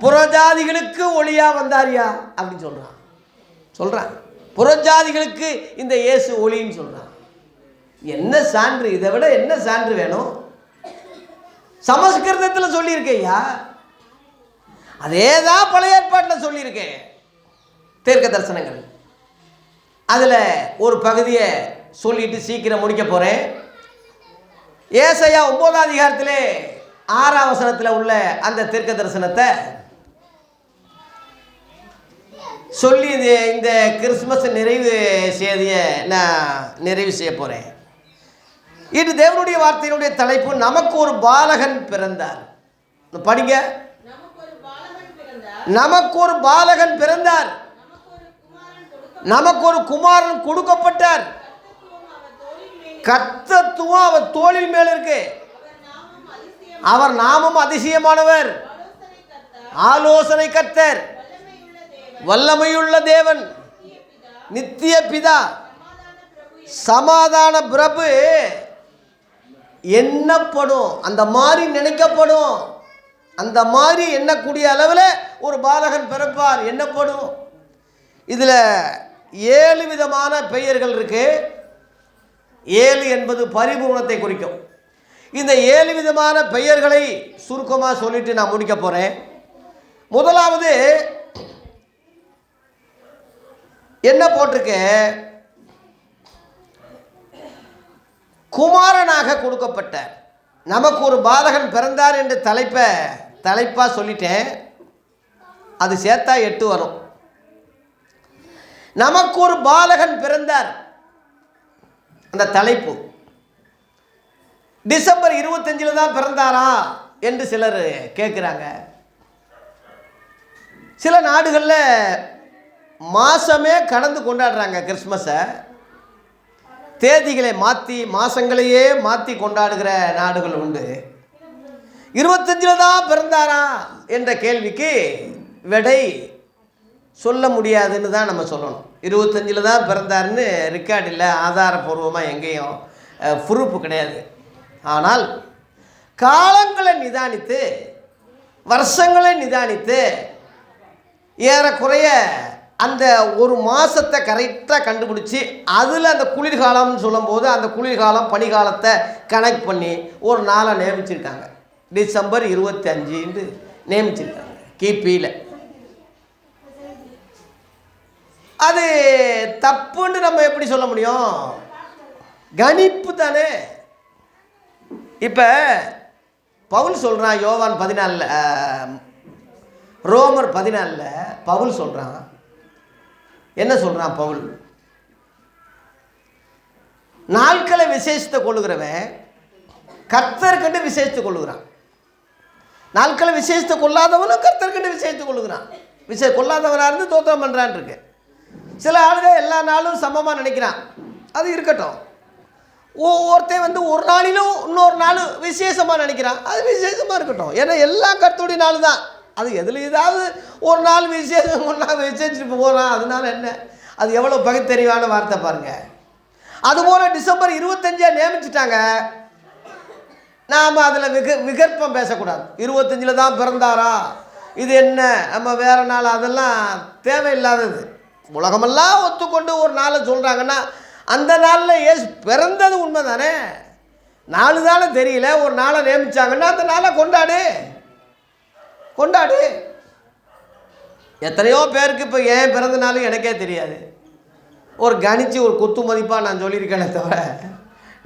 புறஜாதிகளுக்கு ஒளியாக வந்தாரியா அப்படின்னு சொல்கிறான். புறஜாதிகளுக்கு இந்த இயேசு ஒளின்னு சொல்கிறான். என்ன சான்று? இதை விட என்ன சான்று வேணும்? சமஸ்கிருதத்தில் சொல்லியிருக்கேயா, அதே தான் பழைய ஏற்பாட்டில் சொல்லியிருக்கேன். தீர்க்க தரிசனங்கள் அதில் ஒரு பகுதியை சொல்லிட்டு சீக்கிரம் முடிக்க போகிறேன். ஏசாயா 9ஆம் அதிகாரத்திலே 6ஆம் வசனத்தில் உள்ள அந்த தீர்க்க தரிசனத்தை சொல்லி இந்த கிறிஸ்துமஸ் நிறைவு செய்தியை நான் நிறைவு செய்ய போகிறேன். இது தேவனுடைய வார்த்தையினுடைய தலைப்பு, நமக்கு ஒரு பாலகன் பிறந்தார். படிங்க. நமக்கு ஒரு பாலகன் பிறந்தார், நமக்கு ஒரு குமாரன் கொடுக்கப்பட்டார். கர்த்தத்துவம் அவர் தோளின் மேல் இருக்கு. அவர் நாமம் அதிசயமானவர், ஆலோசனை கர்த்தர், வல்லமையுள்ள தேவன், நித்திய பிதா, சமாதான பிரபு எண்ணப்படும். அந்த மாதிரி நினைக்கப்படும், அந்த மாதிரி எண்ணக்கூடிய அளவில் ஒரு பாலகன் பிறப்பார், எண்ணப்படும். இதில் 7 விதமான பெயர்கள் இருக்கு. 7 என்பது பரிபூர்ணத்தை குறிக்கும். இந்த 7 விதமான பெயர்களை சுருக்கமாக சொல்லிட்டு நான் முடிக்க போகிறேன். முதலாவது என்ன போட்டிருக்கு? குமாரனாக கொடுக்கப்பட்டார். நமக்கு ஒரு பாலகன் பிறந்தார் என்று தலைப்பாக சொல்லிட்டேன். அது சேர்த்தா 8 வரும். நமக்கு ஒரு பாலகன் பிறந்தார், அந்த தலைப்பு. டிசம்பர் 25 தான் பிறந்தாரா என்று சிலர் கேட்குறாங்க. சில நாடுகளில் மாதமே கடந்து கொண்டாடுறாங்க கிறிஸ்மஸை. தேதிகளை மாற்றி, மாதங்களையே மாற்றி கொண்டாடுகிற நாடுகள் உண்டு. 25 தான் பிறந்தாரா என்ற கேள்விக்கு விடை சொல்ல முடியாதுன்னு தான் நம்ம சொல்லணும். 25 தான் பிறந்தாருன்னு ரெக்கார்டு இல்லை, ஆதாரபூர்வமாக எங்கேயும் ப்ரூஃப் கிடையாது. ஆனால் காலங்களை நிதானித்து, வருஷங்களை நிதானித்து, ஏறக்குறைய அந்த ஒரு மாதத்தை கரெக்டாக கண்டுபிடிச்சி அதில் அந்த குளிர்காலம்னு சொல்லும்போது அந்த குளிர்காலம் பனிக்காலத்தை கனெக்ட் பண்ணி ஒரு நாளை நியமிச்சிருக்காங்க. டிசம்பர் 25 நியமிச்சிருக்காங்க கிபியில். அது தப்புன்னு நம்ம எப்படி சொல்ல முடியும்? கணிப்பு தானே. இப்போ பவுல் சொல்கிறான் யோவான் 14 ரோமர் 14 பவுல் சொல்கிறான். என்ன சொல்கிறான் பவுல்? நாட்களை விசேஷத்தை கொள்ளுகிறவன் கர்த்தர்கண்டு விசேஷத்தை கொள்ளுகிறான். நாட்களை விசேஷத்தை கொள்ளாதவனும் கர்த்தர்கண்டு விசேஷத்தை கொள்ளுகிறான். கொள்ளாதவனாக இருந்து தோத்திரம் பண்ணுறான் இருக்கு. சில ஆளுகள் எல்லா நாளும் சமமாக நினைக்கிறான். அது இருக்கட்டும். ஒருத்தன் ஒரு நாளிலும் இன்னொரு நாள் விசேஷமாக நினைக்கிறான். அது விசேஷமாக இருக்கட்டும். ஏன்னா எல்லாம் கர்த்தருடைய நாள் தான். அது எதில் ஏதாவது ஒரு நாள் விசேஷம் ஒரு நாள் விசேஷிட்டு போகிறான். அதனால என்ன? அது எவ்வளோ பகுத்தறிவான வார்த்தை பாருங்கள். அதுபோல் டிசம்பர் 25 நியமிச்சிட்டாங்க. நாம் அதில் விகற்பம் பேசக்கூடாது. 25 தான் பிறந்தாரா, இது என்ன, நம்ம வேறு நாள், அதெல்லாம் தேவையில்லாதது. உலகமெல்லாம் ஒத்துக்கொண்டு ஒரு நாளை சொல்கிறாங்கன்னா அந்த நாளில் ஏசு பிறந்தது உண்மை தானே. நாலு தானே தெரியல, ஒரு நாளை நியமித்தாங்கன்னா அந்த நாளை கொண்டாடு. எத்தனையோ பேருக்கு இப்போ ஏன் பிறந்த நாள் எனக்கே தெரியாது. ஒரு கணிச்சு ஒரு குத்து மதிப்பாக நான் சொல்லியிருக்கேனே தவிர,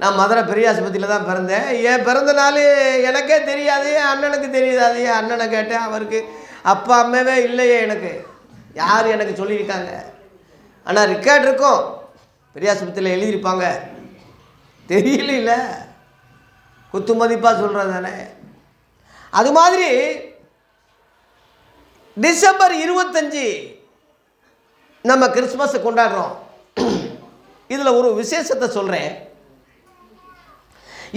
நான் மதுரை பெரியாஸ்பத்திரியில் தான் பிறந்தேன். என் பிறந்த நாள் எனக்கே தெரியாது, என் அண்ணனுக்கு தெரியாது. என் அண்ணனை கேட்டேன், அவருக்கு அப்பா அம்மாவே இல்லையே. எனக்கு யார் எனக்கு சொல்லியிருக்காங்க? ஆனால் ரெக்கார்ட் இருக்கும், பெரியாஸ்பத்திரியில் எழுதியிருப்பாங்க. தெரியல, குத்து மதிப்பாக சொல்கிறது தானே. அது மாதிரி டிசம்பர் 25 நம்ம கிறிஸ்மஸை கொண்டாடுறோம். இதில் ஒரு விசேஷத்தை சொல்கிறேன்.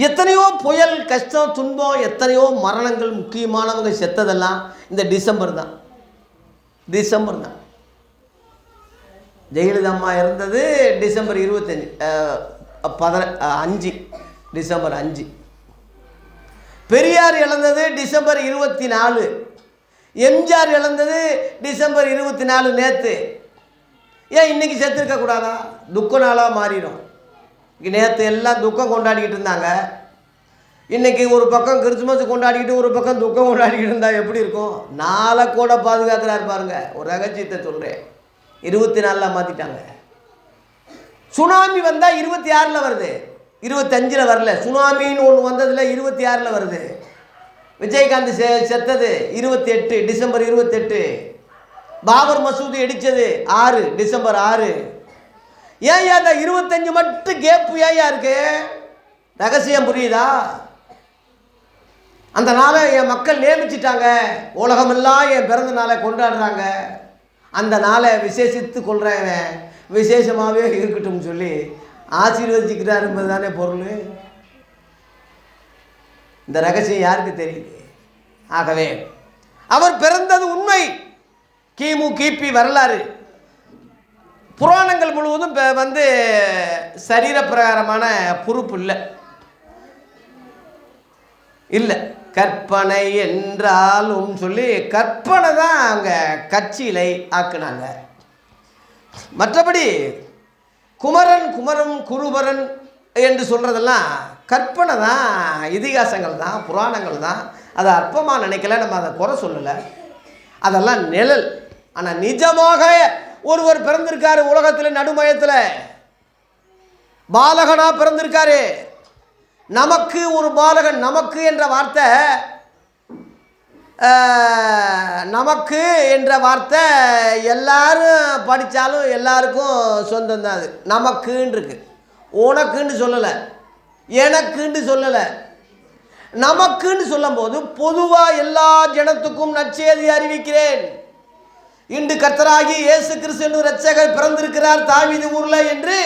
எத்தனையோ புயல், கஷ்டம், துன்பம், எத்தனையோ மரணங்கள், முக்கியமானவங்க செத்ததெல்லாம் இந்த டிசம்பர் தான். ஜெயலலிதா அம்மா இறந்தது டிசம்பர் 5 டிசம்பர் 5. பெரியார் இழந்தது டிசம்பர் 24. எம்ஜிஆர் இழந்தது டிசம்பர் 24 நேற்று. ஏன் இன்றைக்கி செத்துருக்கக்கூடாதா? துக்க நாளாக மாறிடும். நேற்று எல்லாம் துக்கம் கொண்டாடிக்கிட்டு இருந்தாங்க. இன்றைக்கி ஒரு பக்கம் கிறிஸ்துமஸ் கொண்டாடிக்கிட்டு ஒரு பக்கம் துக்கம் கொண்டாடிக்கிட்டு இருந்தால் எப்படி இருக்கும்? நாளை கூட பாதுகாக்கிறாரு பாருங்க. ஒரு ரகசியத்தை சொல்கிறேன், 24 மாற்றிட்டாங்க. சுனாமி வந்தால் 26 வருது, 25 வரல. சுனாமின்னு ஒன்று வந்ததில் 26 வருது. விஜயகாந்த் செத்தது 28 டிசம்பர் 28. பாபர் மசூதி இடித்தது 6 டிசம்பர் 6. ஏன் அந்த 25 மட்டும் கேப்பு ஏன் இருக்கு? ரகசியம் புரியுதா? அந்த நாளை என் மக்கள் நியமிச்சிட்டாங்க. உலகமெல்லாம் என் பிறந்த நாளை கொண்டாடுறாங்க. அந்த நாளை விசேஷித்து கொள்றவன் விசேஷமாகவே இருக்கட்டும் சொல்லி ஆசீர்வதிக்கிறார் என்பது தானே பொருள். இந்த ரகசியம் யாருக்கு தெரியுது? ஆகவே அவர் பிறந்தது உண்மை. கிபி வரலாறு புராணங்கள் முழுவதும் சரீர பிரகாரமான பொறுப்பு இல்லை. கற்பனை என்றாலும் சொல்லி கற்பனை தான் அவங்க கட்சியில ஆக்குனாங்க. மற்றபடி குமரன் குருபரன் என்று சொல்கிறதெல்லாம் கற்பனை தான், இதிகாசங்கள் தான், புராணங்கள் தான். அதை அற்பமாக நினைக்கல, நம்ம அதை குறை சொல்லலை. அதெல்லாம் நிழல். ஆனால் நிஜமாக ஒருவர் பிறந்திருக்காரு உலகத்தில், நடுமயத்தில் பாலகனாக பிறந்திருக்காரு. நமக்கு ஒரு பாலகன். நமக்கு என்ற வார்த்தை, நமக்கு என்ற வார்த்தை எல்லாரும் படித்தாலும் எல்லாருக்கும் சொந்தம் தான். அது நமக்குன்னு இருக்கு, உனக்குன்னு சொல்லலை, எனக்குன்னு சொல்லலை. நமக்குன்னு சொல்லும் போது பொதுவாக எல்லா ஜனத்துக்கும் நற்செய்தி அறிவிக்கிறேன். இன்று கர்த்தராகி இயேசு கிறிஸ்து இரட்சகர் பிறந்திருக்கிறார் தாவீது ஊரில் என்று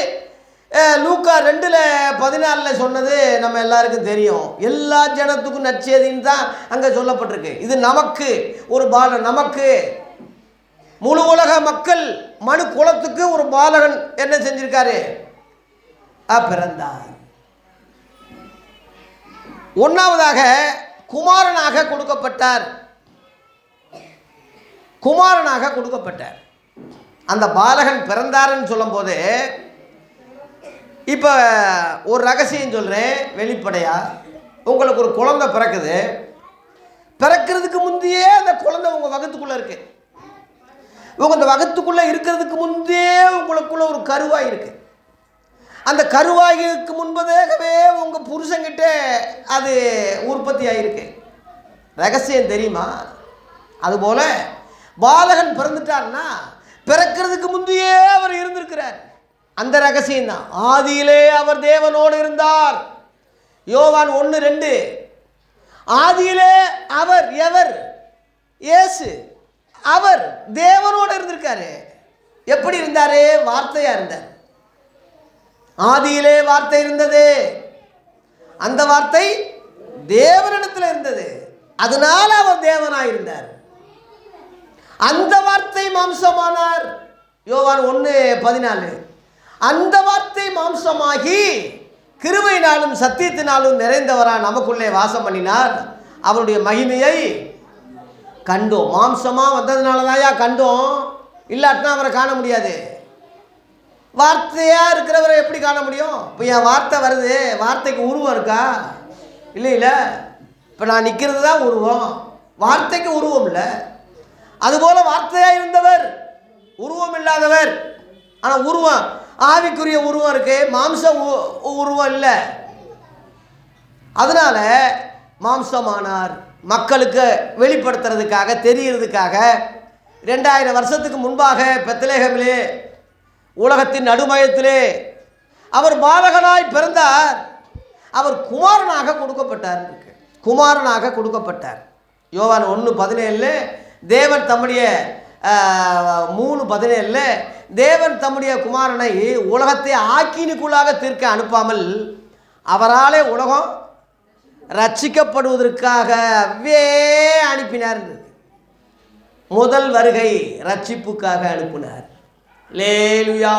லூக்கா 2:14 சொன்னது நம்ம எல்லாருக்கும் தெரியும். எல்லா ஜனத்துக்கும் நற்செய்தின்னு தான் அங்கே சொல்லப்பட்டிருக்கு. இது நமக்கு ஒரு பாலன். நமக்கு முழு உலக மக்கள் மனு குலத்துக்கு ஒரு பாலகன் என்ன செஞ்சிருக்காரு? பிறந்தார். ஒன்றாவதாக குமாரனாக கொடுக்கப்பட்டார். அந்த பாலகன் பிறந்தாருன்னு சொல்லும் போது இப்போ ஒரு ரகசியம் சொல்கிறேன் வெளிப்படையாக. உங்களுக்கு ஒரு குழந்தை பிறக்குது. பிறக்கிறதுக்கு முந்தையே அந்த குழந்தை உங்கள் வகத்துக்குள்ளே இருக்கு. உங்கள் அந்த வகத்துக்குள்ளே இருக்கிறதுக்கு முந்தையே உங்களுக்குள்ள ஒரு கருவாய் இருக்கு. அந்த கருவாய்க்கு முன்பதாகவே உங்கள் புருஷங்கிட்ட அது உற்பத்தி ஆகிருக்கு. ரகசியம் தெரியுமா? அதுபோல் பாலகன் பிறந்துட்டார்னா பிறக்கிறதுக்கு முந்தையே அவர் இருந்திருக்கிறார். அந்த ரகசியம்தான். ஆதியிலே அவர் தேவனோடு இருந்தார். யோவான் 1:2. ஆதியிலே அவர் எவர்? இயேசு. அவர் தேவனோடு இருந்திருக்காரு. எப்படி இருந்தாரு? வார்த்தையா இருந்தார். ஆதியிலே வார்த்தை இருந்தது, அந்த வார்த்தை தேவனிடத்தில் இருந்தது, அதனால அவர் தேவனாயிருந்தார். அந்த வார்த்தை மாம்சமானார். யோவான் 1:14. அந்த வார்த்தை மாம்சமாகி கிருபையினாலும் சத்தியத்தினாலும் நிறைந்தவரா நமக்குள்ளே வாசம் பண்ணினார். அவருடைய மகிமையை கண்டோம். மாம்சமாக வந்ததுனால தான் கண்டோம், இல்லாட்டினா அவரை காண முடியாது. வார்த்தையாக இருக்கிறவரை எப்படி காண முடியும்? இப்போ என் வார்த்தை வருது, வார்த்தைக்கு உருவம் இருக்கா? இல்லை. இப்போ நான் நிற்கிறது தான் உருவம், வார்த்தைக்கு உருவம் இல்லை. அதுபோல் வார்த்தையாக இருந்தவர் உருவம் இல்லாதவர். ஆனால் உருவம், ஆவிக்குரிய உருவம் இருக்கு, மாம்ச உருவம் இல்லை. அதனால மாம்சமானார். மக்களுக்கு வெளிப்படுத்துறதுக்காக, தெரியறதுக்காக. 2000 வருஷத்துக்கு முன்பாக பெத்லகேமிலே, உலகத்தின் நடுமையத்திலே அவர் பாலகனாய் பிறந்தார். அவர் குமாரனாக கொடுக்கப்பட்டார். குமாரனாக கொடுக்கப்பட்டார். யோவான் 1:17 தேவன் தம்முடைய 3:17 தேவன் தம்முடைய குமாரனை உலகத்தை ஆக்கினிக்குள்ளாக தீர்க்க அனுப்பாமல் அவராலே உலகம் ரட்சிக்கப்படுவதற்காகவே அனுப்பினார். முதல் வருகை ரட்சிப்புக்காக அனுப்பினார். லேலுயா.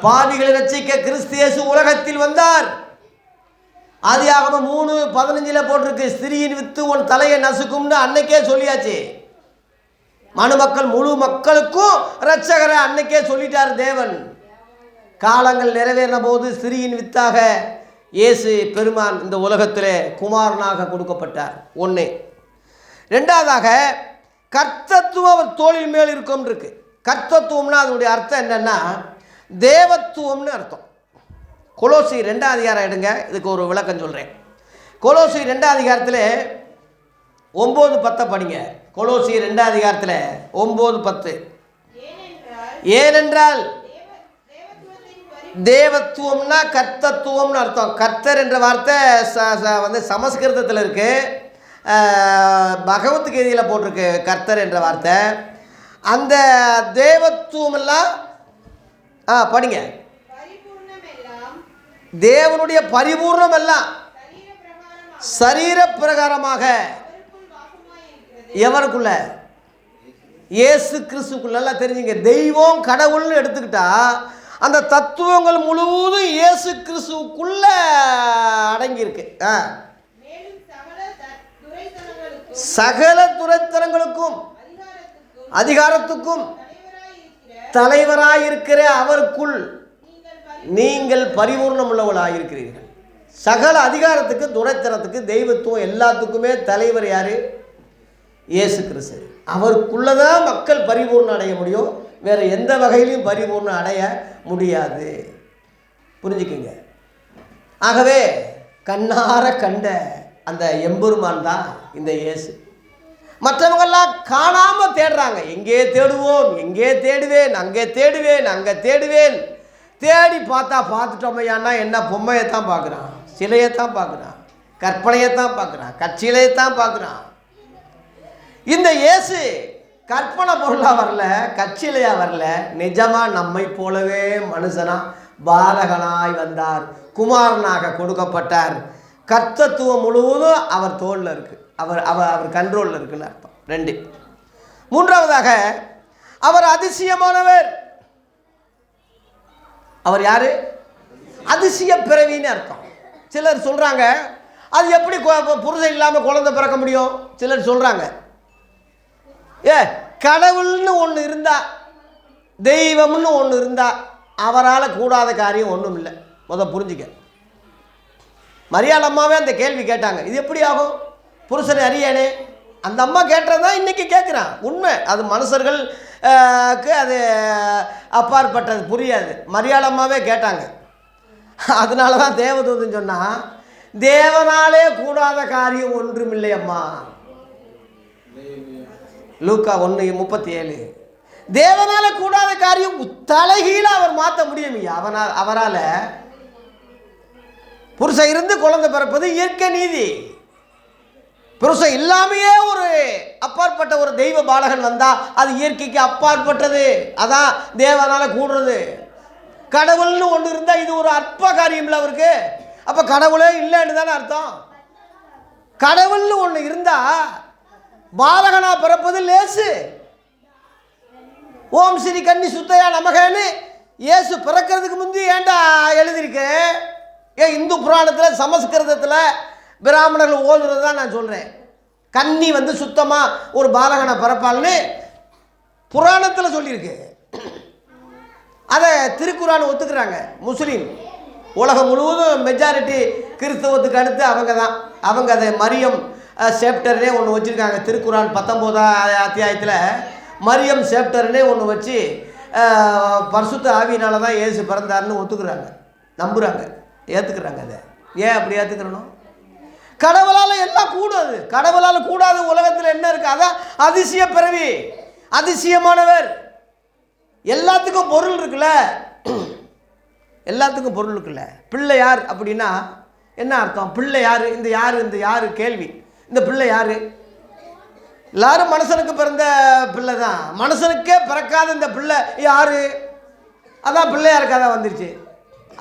பாவிகளை ரட்சிக்க கிறிஸ்து இயேசு உலகத்தில் வந்தார். ஆதியாகமம் 3:15 போட்டிருக்கு, ஸ்திரீயின் வித்து உன் தலையை நசுக்கும்னு அன்னைக்கே சொல்லியாச்சு. மனுமக்கள் முழு மக்களுக்கும் இரட்சகரை அன்னைக்கே சொல்லிட்டார் தேவன். காலங்கள் நிறைவேறின போது ஸ்திரீயின் வித்தாக இயேசு பெருமான் இந்த உலகத்திலே குமாரனாக கொடுக்கப்பட்டார். 1. 2வதாக கர்த்தத்துவம் அவர் தோளின் மேல் இருக்கும் இருக்கு. கர்த்தத்துவம்னா அதனுடைய அர்த்தம் என்னன்னா தேவத்துவம்னு அர்த்தம். கொலோசி 2ஆம் அதிகாரம் எடுங்க, இதுக்கு ஒரு விளக்கம் சொல்கிறேன். கொலோசி 2ஆம் அதிகாரத்தில் 9:10 படிங்க. கொலோசி 2ஆம் அதிகாரத்தில் 9:10. ஏனென்றால் தேவத்துவம்னா கர்த்தத்துவம்னு அர்த்தம். கர்த்தர் என்ற வார்த்தை வந்து சமஸ்கிருதத்தில் இருக்கு, பகவத்கீதையில் போட்டிருக்கு கர்த்தர் என்ற வார்த்தை. அந்த தேவத்துவம் எல்லாம் படிங்க. தேவனுடைய பரிபூர்ணம் எல்லாம் சரீர பிரகாரமாக எவருக்குள்ள? இயேசு கிறிஸ்துக்குள்ள. தெரிஞ்சுங்க, தெய்வம் கடவுள்னு எடுத்துக்கிட்டா அந்த தத்துவங்கள் முழுவதும் இயேசு கிறிஸ்துக்குள்ள அடங்கியிருக்கு. சகல துரைத்தனங்களுக்கும் அதிகாரத்துக்கும் தலைவராயிருக்கிற அவருக்குள் நீங்கள் பரிபூர்ணம் உள்ளவர்களாயிருக்கிறீர்கள். சகல அதிகாரத்துக்கு, துரைத்தனத்துக்கு, தெய்வத்துவம் எல்லாத்துக்குமே தலைவர் யாரு? இயேசு கிறிஸ்து. அவருக்குள்ளதான் மக்கள் பரிபூர்ணம் அடைய முடியும், வேற எந்த வகையிலையும் பரிபூர்ணம் அடைய முடியாது. புரிஞ்சுக்குங்க. ஆகவே கண்ணார கண்ட அந்த எம்பெருமான் தான் இந்த இயேசு. மற்றவங்கெல்லாம் காணாமல் தேடுறாங்க. எங்கே தேடுவோம், எங்கே தேடுவேன், அங்கே தேடுவேன், அங்கே தேடுவேன். தேடி பார்த்தா பார்த்துட்டோமையானா என்ன? பொம்மையைத்தான் பார்க்குறான், சிலையைத்தான் பார்க்குறான், கற்பனையைத்தான் பார்க்குறான், கட்சியிலையத்தான் பார்க்குறான். இந்த இயேசு கற்பனை பொருளாக வரல, கட்சியிலையாக வரல, நிஜமாக நம்மை போலவே மனுஷனாக பாலகனாய் வந்தார், குமாரனாக கொடுக்கப்பட்டார். கர்த்தத்துவம் முழுவதும் அவர் தோளில் இருக்குது, அவர் கண்ட்ரோலில் இருக்குன்னு அர்த்தம். 2. 3வதாக அவர் அதிசயமானவர். அவர் யாரு? அதிசய பிறவின்னு அர்த்தம். சிலர் சொல்கிறாங்க அது எப்படி புருஷன் இல்லாமல் குழந்தை பிறக்க முடியும்? சிலர் சொல்கிறாங்க கடவுள்னு ஒன்று இருந்தா தெய்வம்னு ஒன்று இருந்தால் அவரால் கூடாத காரியம் ஒன்றும் இல்லை. புரிஞ்சுக்க. மரியாள் அம்மாவே அந்த கேள்வி கேட்டாங்க, இது எப்படி ஆகும், புருஷனை அறியானே. அந்த அம்மா கேட்டது தான் இன்றைக்கி கேட்குறான். உண்மை, அது மனுஷர்களுக்கு அது அப்பாற்பட்டது, புரியாது. மரியாள் அம்மாவே கேட்டாங்க. அதனால தான் தேவதூதன் சொன்னால், தேவனாலே கூடாத காரியம் ஒன்றும் இல்லை அம்மா. லூக்கா 1:37. தேவனால கூடாத காரியம் தலைகீழ அவர் மாற்ற முடியும். அவரால் புருஷன் இருந்து குழந்தை பிறப்பது இயற்கை நீதி. புருஷன் இல்லாமையே ஒரு அப்பாற்பட்ட ஒரு தெய்வ பாலகன் வந்தா அது இயற்கைக்கு அப்பாற்பட்டது. அதான் தேவனால கூடுறது. கடவுள்னு ஒன்று இருந்தால் இது ஒரு அற்ப காரியம் இல்லை அவருக்கு. அப்போ கடவுளே இல்லைன்னு தானே அர்த்தம். கடவுள்னு ஒன்று இருந்தா பாலகனா பிறப்பது லேசு. ஓம் ஸ்ரீ கன்னி சுத்தையா நமகன்னு இயேசு பிறக்கிறதுக்கு முந்தி ஏண்டா எழுதியிருக்கு. இந்து புராணத்தில் சமஸ்கிருதத்தில் பிராமணர்கள் ஓதுறது தான் நான் சொல்கிறேன். கன்னி சுத்தமாக ஒரு பாலகனை பிறப்பாள்னு புராணத்தில் சொல்லியிருக்கு. அதை திருக்குரான் ஒத்துக்கிறாங்க முஸ்லீம். உலகம் முழுவதும் மெஜாரிட்டி கிறிஸ்தவத்துக்கு அடுத்து அவங்க தான். அவங்க அதை மரியம் சேப்டர்னே ஒன்று வச்சுருக்காங்க. திருக்குரான் 19ஆம் அத்தியாயத்தில் மரியம் சேப்டர்னே ஒன்று வச்சு பரிசுத்த ஆவியினால தான் இயேசு பிறந்தார்னு ஒத்துக்கிறாங்க, நம்புகிறாங்க, ஏற்றுக்கிறாங்க. அதை ஏன் அப்படி ஏற்றுக்கிறணும்? கடவுளால் எல்லாம் கூடாது. கடவுளால் கூடாது உலகத்தில் என்ன இருக்குது? அதான் அதிசய பிறவி, அதிசயமானவர். எல்லாத்துக்கும் பொருள் இருக்குல்ல, எல்லாத்துக்கும் பொருள் இருக்குல்ல. பிள்ளை யார் அப்படின்னா என்ன அர்த்தம்? பிள்ளை யார்? இந்த யார் கேள்வி. இந்த பிள்ளை யார்? எல்லாரும் மனுஷனுக்கு பிறந்த பிள்ளை தான். மனுஷனுக்கே பிறக்காத இந்த பிள்ளை யார்? அதான் பிள்ளையாருக்கு அதான் வந்துருச்சு.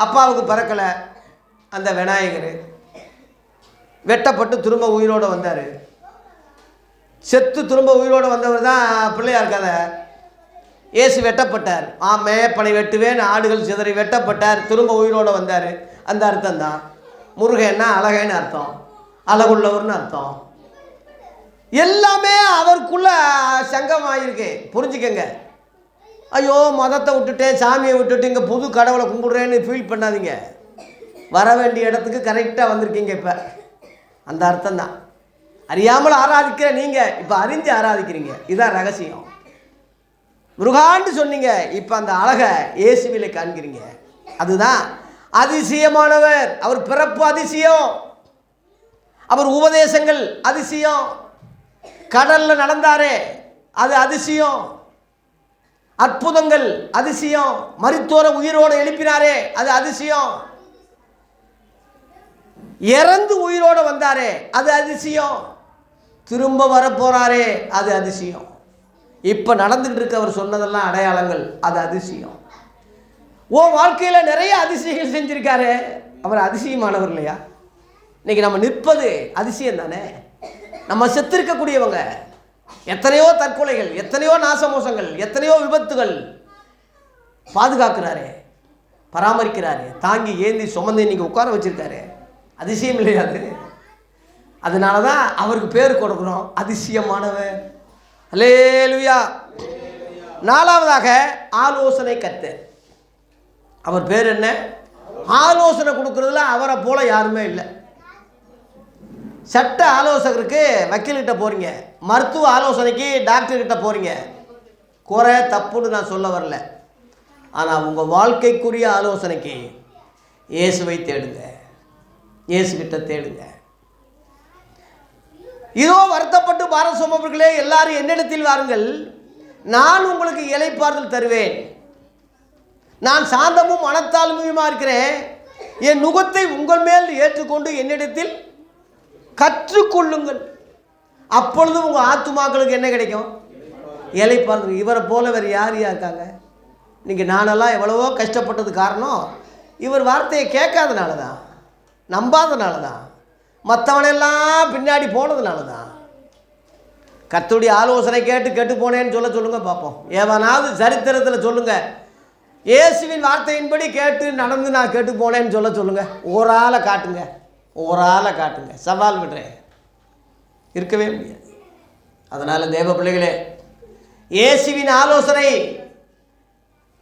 அப்பாவுக்கு பிறக்கலை. அந்த விநாயகர் வெட்டப்பட்டு திரும்ப உயிரோடு வந்தார். செத்து திரும்ப உயிரோடு வந்தவர் தான் பிள்ளையார் கதை. இயேசு வெட்டப்பட்டார். மேப்பனை வெட்டுவேன் ஆடுகள் சிதறி வெட்டப்பட்டார், திரும்ப உயிரோடு வந்தார். அந்த அர்த்தம் தான். முருகன்னா அழகன்னு அர்த்தம், அழகுள்ளவர்னு அர்த்தம். எல்லாமே அவருக்குள்ள சங்கமாயிருக்கு. புரிஞ்சுக்கங்க. ஐயோ மதத்தை விட்டுட்டேன், சாமியை விட்டுட்டு இங்கே புது கடவுளை கும்பிடுறேன்னு ஃபீல் பண்ணாதீங்க. வர வேண்டிய இடத்துக்கு கரெக்டாக வந்திருக்கீங்க. இப்போ அந்த அர்த்தம் தான். அறியாமல் ஆராதிக்கிற நீங்கள் இப்போ அறிஞ்சு ஆராதிக்கிறீங்க. இதுதான் ரகசியம். முருகான்னு சொன்னீங்க, இப்போ அந்த அழகை இயேசுவிலே காண்கிறீங்க. அதுதான் அதிசயமானவர். அவர் பிறப்பு அதிசயம், அவர் உபதேசங்கள் அதிசயம், கடலில் நடந்தாரே அது அதிசயம், அற்புதங்கள் அதிசயம், மரித்தோரை உயிரோடு எழுப்பினாரே அது அதிசயம், இறந்து உயிரோடு வந்தாரே அது அதிசயம், திரும்ப வரப்போறாரே அது அதிசயம். இப்போ நடந்துகிட்டு இருக்க அவர் சொன்னதெல்லாம் அடையாளங்கள், அது அதிசயம். வாழ்க்கையில் நிறைய அதிசயங்கள் செஞ்சிருக்காரு. அவர் அதிசயமானவர் இல்லையா? இன்னைக்கு நம்ம நிற்பது அதிசயம் தானே. நம்ம செத்திருக்கக்கூடியவங்க, எத்தனையோ தற்கொலைகள், எத்தனையோ நாசமோசங்கள், எத்தனையோ விபத்துகள், பாதுகாக்கிறாரு, பராமரிக்கிறாரு, தாங்கி ஏந்தி சுமந்து இன்னைக்கு உட்கார வச்சிருக்காரு. அதிசயம் இல்லையா அது? அதனால தான் அவருக்கு பேர் கொடுக்குறோம் அதிசயமானவர். அல்லேலூயா. நாலாவதாக ஆலோசனை கர்த்தர். அவர் பேர் என்ன? ஆலோசனை கொடுக்கறதுல அவரை போல யாருமே இல்லை. சட்ட ஆலோசகருக்கு வக்கீல்கிட்ட போகிறீங்க, மருத்துவ ஆலோசனைக்கு டாக்டர்கிட்ட போகிறீங்க. குறை தப்புன்னு நான் சொல்ல வரல. ஆனால் உங்கள் வாழ்க்கைக்குரிய ஆலோசனைக்கு இயேசுவை தேடுங்க, இயேசுகிட்ட தேடுங்க. இதோ வருத்தப்பட்டு பாரம் சுமப்பவர்களே எல்லாரும் என்னிடத்தில் வாருங்கள், நான் உங்களுக்கு இளைப்பாறுதல் தருவேன். நான் சாந்தமும் மனத்தாழ்மையுமா இருக்கிறேன். என் நுகத்தை உங்கள் மேல் ஏற்றுக்கொண்டு என்னிடத்தில் கற்றுக்கொள்ளுங்கள். அப்பொழுது உங்கள் ஆத்துமாக்களுக்கு என்ன கிடைக்கும்? இளைப்பாறுதல். இவரை போல வேறு யார் இருக்காங்க? நீங்கள் நானெல்லாம் எவ்வளவோ கஷ்டப்பட்டது காரணம் இவர் வார்த்தையை கேட்காதனால தான், நம்பாதனால தான், மற்றவனெல்லாம் பின்னாடி போனதுனால தான். கர்த்தருடைய ஆலோசனை கேட்டு போனேன்னு சொல்லுங்க பார்ப்போம். எவனாவது சரித்திரத்தில் சொல்லுங்கள், இயேசுவின் வார்த்தையின்படி கேட்டு நடந்து நான் கேட்டு போனேன்னு சொல்லுங்க. ஒரு ஆளை காட்டுங்க, ஒரு ஆளை காட்டுங்க. சவால் விடுறேன், இருக்கவே முடியாது. அதனால் தேவ பிள்ளைகளே, இயேசுவின் ஆலோசனை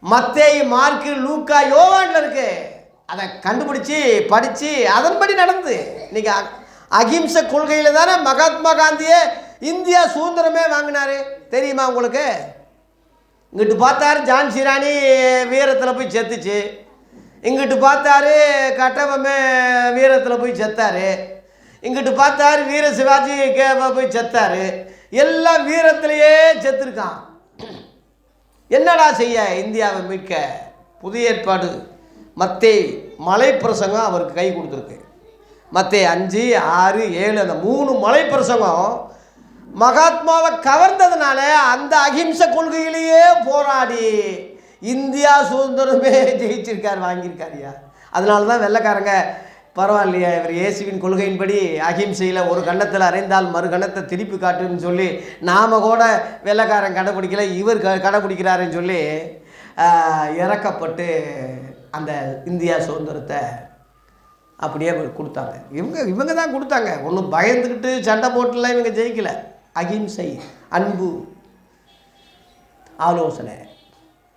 மத்தேயு, மார்க்கு, லூக்கா, யோவான்ல இருக்கு. அதை கண்டுபிடிச்சி படித்து அதன்படி நடந்து இன்னைக்கு அகிம்சை கொள்கையில் தானே மகாத்மா காந்தியே இந்தியா சுதந்திரமே வாங்கினாரு. தெரியுமா உங்களுக்கு? இங்கிட்டு பார்த்தாரு ஜான்சி ராணி வீரத்தில் போய் செத்துச்சு, இங்கிட்டு பார்த்தாரு கட்டபொம்மை வீரத்தில் போய் செத்தாரு, இங்கிட்டு பார்த்தாரு வீர சிவாஜி போய் செத்தாரு. எல்லாம் வீரத்திலேயே செத்துருக்கான். என்னடா செய்ய இந்தியாவை மீட்க? புதிய ஏற்பாடு மத்தேயு மலை பிரசங்கம் அவருக்கு கை கொடுத்துருக்கு. மத்தேயு 5, 6, 7 அந்த 3 மலை பிரசங்கம் மகாத்மாவை கவர்ந்ததுனால அந்த அகிம்சை கொள்கையிலேயே போராடி இந்தியா சுதந்திரமே ஜெயிச்சிருக்கார், வாங்கியிருக்காருயா. அதனால தான் வெள்ளைக்காரங்க பரவாயில்லையா இவர் இயேசுவின் கொள்கையின்படி அகிம்சையில் ஒரு கன்னத்தில் அறைந்தால் மறு கன்னத்தை திருப்பி காட்டுன்னு சொல்லி நாம் கூட வெள்ளைக்காரன் கடைப்பிடிக்கல, இவர் கடைப்பிடிக்கிறாருன்னு சொல்லி இறக்கப்பட்டு அந்த இந்தியா சுதந்திரத்தை அப்படியே கொடுத்தாங்க. இவங்க தான் கொடுத்தாங்க. ஒன்றும் பயந்துக்கிட்டு சண்டை போட்டுலாம் இவங்க ஜெயிக்கலை. அகிம்சை, அன்பு, ஆலோசனை.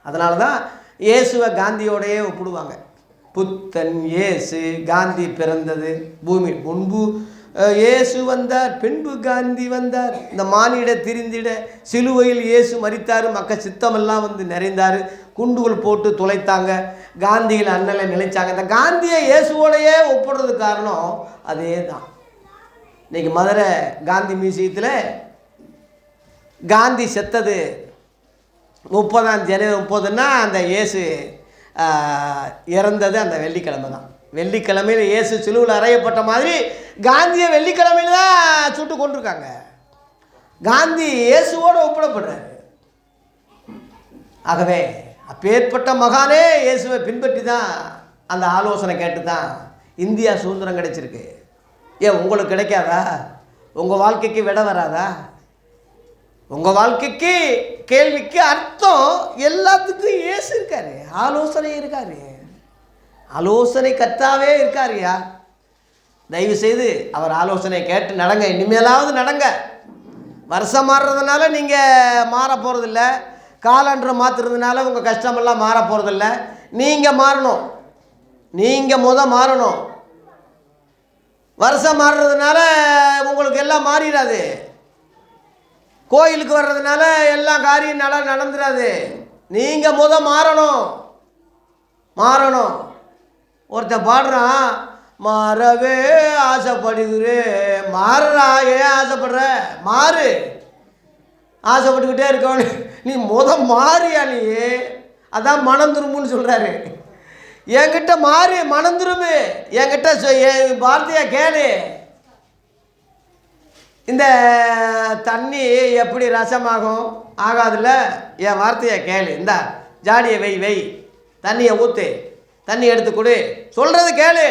அதனால தான் இயேசுவை காந்தியோடையே ஒப்பிடுவாங்க. புத்தன் இயேசு, காந்தி பிறந்தது பூமி முன்பு இயேசு வந்தார், பின்பு காந்தி வந்தார், இந்த மானிட திரிந்திட சிலுவையில் இயேசு மரித்தார், மக்கள் சித்தமெல்லாம் வந்து நிறைந்தார், குண்டுகள் போட்டு துளைத்தாங்க, காந்தியில் அண்ணலை நிலைச்சாங்க. இந்த காந்தியை இயேசுவோடையே ஒப்பிடுறது காரணம் அதே தான். இன்றைக்கி மதுரை காந்தி மியூசியத்தில் காந்தி செத்தது 30 ஜனவரி 30ன்னா அந்த இயேசு இறந்தது அந்த வெள்ளிக்கிழமை தான். வெள்ளிக்கிழமையில் இயேசு சிலுவையில் அறையப்பட்ட மாதிரி காந்தியை வெள்ளிக்கிழமையில் தான் சுட்டு கொண்டிருக்காங்க. காந்தி இயேசுவோடு ஒப்பிடப்படுறாரு. ஆகவே அப்பேற்பட்ட மகானே இயேசுவை பின்பற்றி தான் அந்த ஆலோசனை கேட்டு தான் இந்தியா சுதந்திரம் கிடைச்சிருக்கு. ஏன் உங்களுக்கு கிடைக்காதா? உங்கள் வாழ்க்கைக்கு விட வராதா? உங்கள் வாழ்க்கைக்கு கேள்விக்கு அர்த்தம் எல்லாத்துக்கும் இயேசு இருக்காரு, ஆலோசனை இருக்காரு, ஆலோசனை கர்த்தாவே இருக்காருயா. தயவு செய்து அவர் ஆலோசனை கேட்டு நடங்க. இனிமேலாவது நடங்க. வருஷம் மாறுறதுனால நீங்கள் மாற போகிறதில்ல, காலண்டரை மாற்றுறதுனால உங்கள் கஷ்டமெல்லாம் மாற போகிறதில்ல. நீங்கள் மாறணும், நீங்கள் மாறணும். வருஷம் மாறுறதுனால உங்களுக்கு எல்லாம் மாறிடாது. கோயிலுக்கு வர்றதுனால எல்லா காரியம் நடந்துடாது. நீங்கள் மாறணும். ஒருத்தன் பாடுறான், மாறவே ஆசைப்படுகிறேன். மாறுறா, ஏன் ஆசைப்படுற? மாறு. ஆசைப்பட்டுக்கிட்டே இருக்கவனு நீ மாறியா? நீ அதான் மனம் திரும்புன்னு சொல்கிறாரு. என்கிட்ட மாறி மனம் திரும்பு, என்கிட்ட என் வார்த்தையை கேளு. இந்த தண்ணி எப்படி ரசமாகும்? ஆகாதுல்ல. என் வார்த்தையை கேளு. இந்த ஜாடியை வை, தண்ணியை ஊற்று, தண்ணி எடுத்து கொடு, சொல்கிறது கேளு.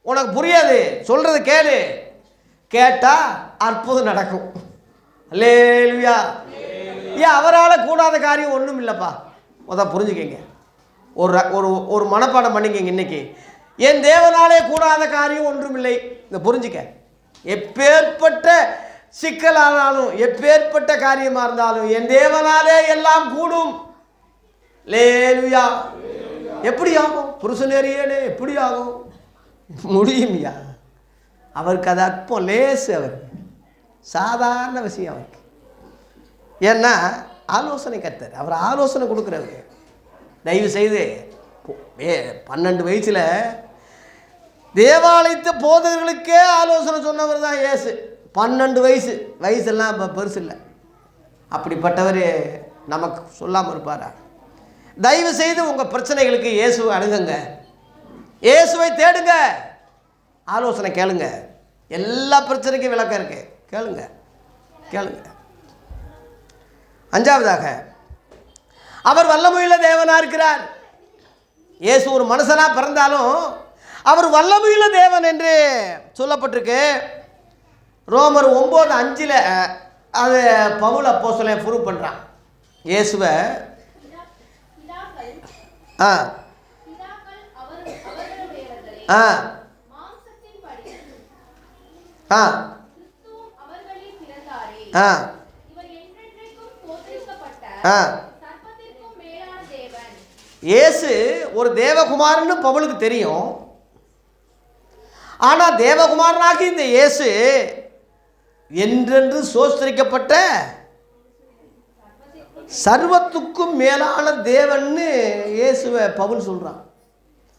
உனக்கு புரியாது, சொல்கிறது கேளு. கேட்டால் அற்புதம் நடக்கும். அல்லேலூயா. ஏன் அவரால் கூடாத காரியம் ஒன்றும் இல்லைப்பா. புரிஞ்சுக்கங்க. ஒரு மனப்பாடம் பண்ணிக்கங்க. இன்னைக்கு என் தேவனாலே கூடாத காரியம் ஒன்றும் இல்லை. இந்த புரிஞ்சுக்க. எப்பேற்பட்ட சிக்கலானாலும் எப்பேற்பட்ட காரியமாக இருந்தாலும் என் தேவனாலே எல்லாம் கூடும். லேலுயா. எப்படி ஆகும்? புருஷனேறியேனே எப்படி ஆகும்? முடியும்யா. அவருக்கு அது அற்பம், லேசு, அவர் சாதாரண விஷயம் அவருக்கு. ஏன்னா ஆலோசனை கர்த்தர், அவர் ஆலோசனை கொடுக்குறவர். தயவு செய்து 12 வயசில் தேவாலயத்து போதகர்களுக்கே ஆலோசனை சொன்னவர் தான் இயேசு. 12 வயசெல்லாம் இப்போ பெருசு இல்லை. அப்படிப்பட்டவர் நமக்கு சொல்லாமல் இருப்பாரா? தயவு செய்து உங்கள் பிரச்சனைகளுக்கு இயேசுவை அணுகுங்க, இயேசுவை தேடுங்க, ஆலோசனை கேளுங்க. எல்லா பிரச்சனைக்கும் விளக்கம் இருக்கு. கேளுங்க. 5வது அவர் வல்லமையுள்ள தேவனாக இருக்கிறார். இயேசு ஒரு மனுஷனாக பிறந்தாலும் அவர் வல்லமையுள்ள தேவன் என்று சொல்லப்பட்டிருக்கு. ரோமர் 9:5 அது பவுல் அப்போஸ்தலன் ப்ரூவ் பண்ணுறான். இயேசுவை இயேசு ஒரு தேவகுமாரன்னு பவுலுக்கு தெரியும். ஆனால் தேவகுமாரனாகி இந்த இயேசு என்றென்று சோஸ்தரிக்கப்பட்ட சர்வத்துக்கும் மேலான தேவன்னு இயேசுவை பவுல் சொல்கிறான்.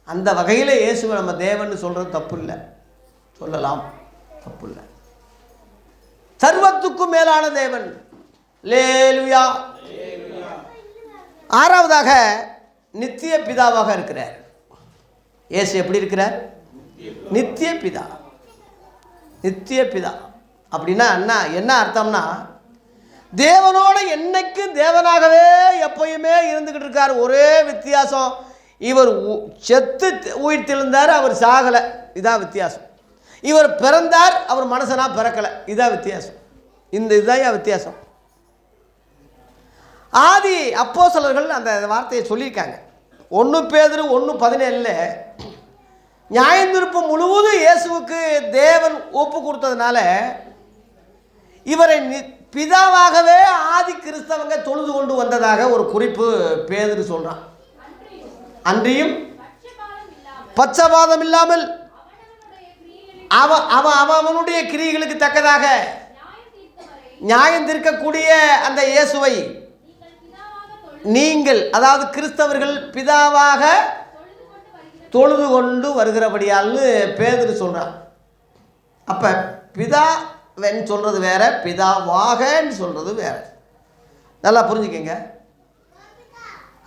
அந்த வகையில் இயேசுவை நம்ம தேவன்னு சொல்கிறது தப்பு இல்லை, சொல்லலாம், தப்பு இல்லை. சர்வத்துக்கும் மேலான தேவன். அல்லேலூயா. ஆறாவதாக நித்திய பிதாவாக இருக்கிறார். இயேசு எப்படி இருக்கிறார்? நித்திய பிதா. நித்திய பிதா அப்படின்னா என்ன அர்த்தம்னா, தேவனோட என்னைக்கு தேவனாகவே எப்பயுமே இருந்துக்கிட்டு இருக்கார். ஒரே வித்தியாசம், இவர் செத்து உயிர் தெழுந்தார், அவர் சாகலை, இதான் வித்தியாசம். இவர் பிறந்தார், அவர் மனுஷனாக பிறக்கலை, இதான் வித்தியாசம். இதுதான் வித்தியாசம். ஆதி அப்போஸ்தலர்கள் அந்த வார்த்தையை சொல்லியிருக்காங்க. 1 பேதுரு 1:17 நியாயத்தீர்ப்பு முழுவதும் இயேசுவுக்கு தேவன் ஒப்பு கொடுத்ததுனால இவரை பிதாவாகவே ஆதி கிறிஸ்தவங்க தொழுது கொண்டு வந்ததாக ஒரு குறிப்பு பேதுரு சொல்றான். அன்றியும் பட்சபாதம் இல்லாமல் அவனுடைய கிரியைகளுக்கு தக்கதாக நியாயம் தீர்க்கக்கூடிய அந்த இயேசுவை நீங்கள், அதாவது கிறிஸ்தவர்கள், பிதாவாக தொழுது கொண்டு வருகிறபடியால்னு பேதுரு சொல்றான். அப்ப பிதாவன்னு சொல்றது வேற, பிதாவாகன்னு சொல்றது வேற. நல்லா புரிஞ்சுக்கங்க.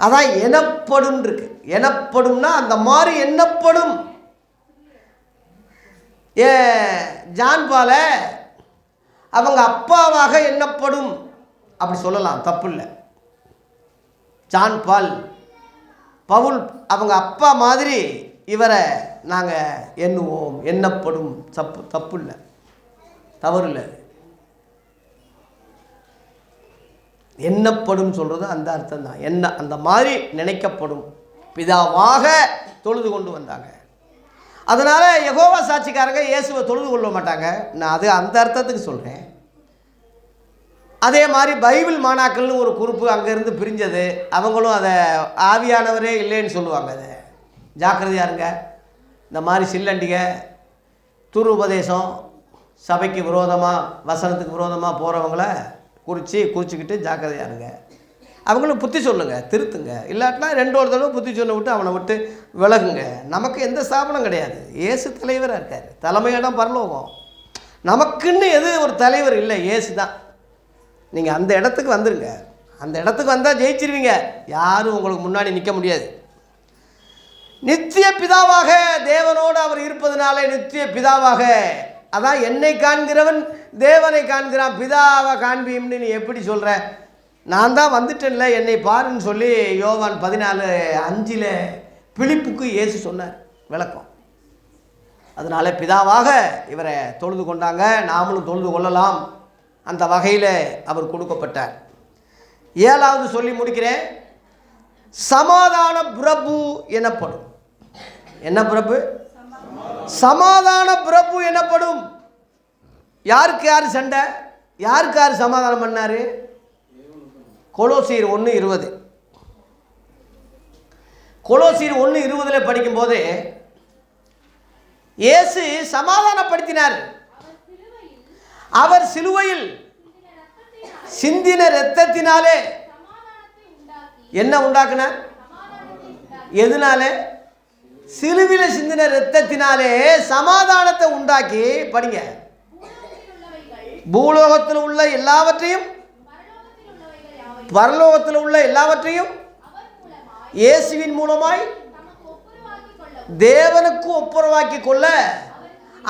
அதான் எனப்படும் இருக்கு. எனப்படும்னா அந்த மாதிரி எண்ணப்படும். ஜான் பால அவங்க அப்பாவாக எண்ணப்படும் அப்படி சொல்லலாம், தப்பு இல்லை. ஜான் பால், பவுல் அவங்க அப்பா மாதிரி இவரை நாங்கள் எண்ணுவோம், எண்ணப்படும். தப்பு இல்லை, தவறு இல்லை. எண்ணப்படும் சொல்கிறது அந்த அர்த்தம் தான். அந்த மாதிரி நினைக்கப்படும். பிதாவாக தொழுது கொண்டு வந்தாங்க. அதனால் யெகோவா சாட்சிக்காரங்க இயேசுவை தொழுது கொள்ள மாட்டாங்க. நான் அது அந்த அர்த்தத்துக்கு சொல்கிறேன். அதே மாதிரி பைபிள் மாணாக்கள்னு ஒரு குரூப்பு அங்கேருந்து பிரிஞ்சது, அவங்களும் அதை ஆவியானவரே இல்லைன்னு சொல்லுவாங்க. அதை ஜாக்கிரதையாக இருங்க. இந்த மாதிரி சில்லண்டிகை, துருபதேசம், சபைக்கு விரோதமாக, வசனத்துக்கு விரோதமாக போகிறவங்கள குறிச்சிக்கிட்டு ஜாக்கிரதையாக இருங்க. அவங்களும் புத்தி சொல்லுங்க, திருத்துங்க. இல்லாட்டினா 2 தடவை புத்தி சொல்ல விட்டு அவனை விட்டு விலகுங்க. நமக்கு எந்த ஸ்தாபனம் கிடையாது. இயேசு தலைவராக இருக்கார். தலைமையிடம் பரலோகம். நமக்குன்னு எது ஒரு தலைவர் இல்லை, இயேசு தான். நீங்கள் அந்த இடத்துக்கு வந்துடுங்க. அந்த இடத்துக்கு வந்தால் ஜெயிச்சிருவீங்க. யாரும் உங்களுக்கு முன்னாடி நிற்க முடியாது. நித்திய பிதாவாக தேவனோடு அவர் இருப்பதனால நித்திய பிதாவாக, அதான் என்னை காண்கிறவன் தேவனை காண்கிறான், பிதாவை காண்பியும்னு நீ எப்படி சொல்கிற? நான் தான் வந்துட்டேன்ல, என்னை பாருன்னு சொல்லி யோவான் 14:5 பிலிப்புக்கு இயேசு சொன்னார் விளக்கம். அதனால பிதாவாக இவரை தொழுது கொண்டாங்க. நாமளும் தொழுது கொள்ளலாம். அந்த வகையில் அவர் கொடுக்கப்பட்டார். 7வது சொல்லி முடிக்கிறேன். சமாதான பிரபு எனப்படும். என்ன பிரபு? சமாதான பிரபு எனப்படும். யாருக்கு யார் சண்டை? யாருக்கு யார் சமாதானம் பண்ணாரு? கொலோசியர் 1:20. கொலோசியர் 1:20 படிக்கும்போது இயேசு சமாதானப்படுத்தினார். அவர் சிலுவையில் சிந்தின இரத்தத்தினாலே என்ன உண்டாக்குனார்? எதனாலே? சிலுவையில் சிந்தின இரத்தத்தினாலே சமாதானத்தை உண்டாக்கி, படிங்க, பூலோகத்தில் உள்ள எல்லாவற்றையும் பரலோகத்தில் உள்ள எல்லாவற்றையும் இயேசுவின் மூலமாய் தேவனுக்கு ஒப்புரவாக்கி கொள்ள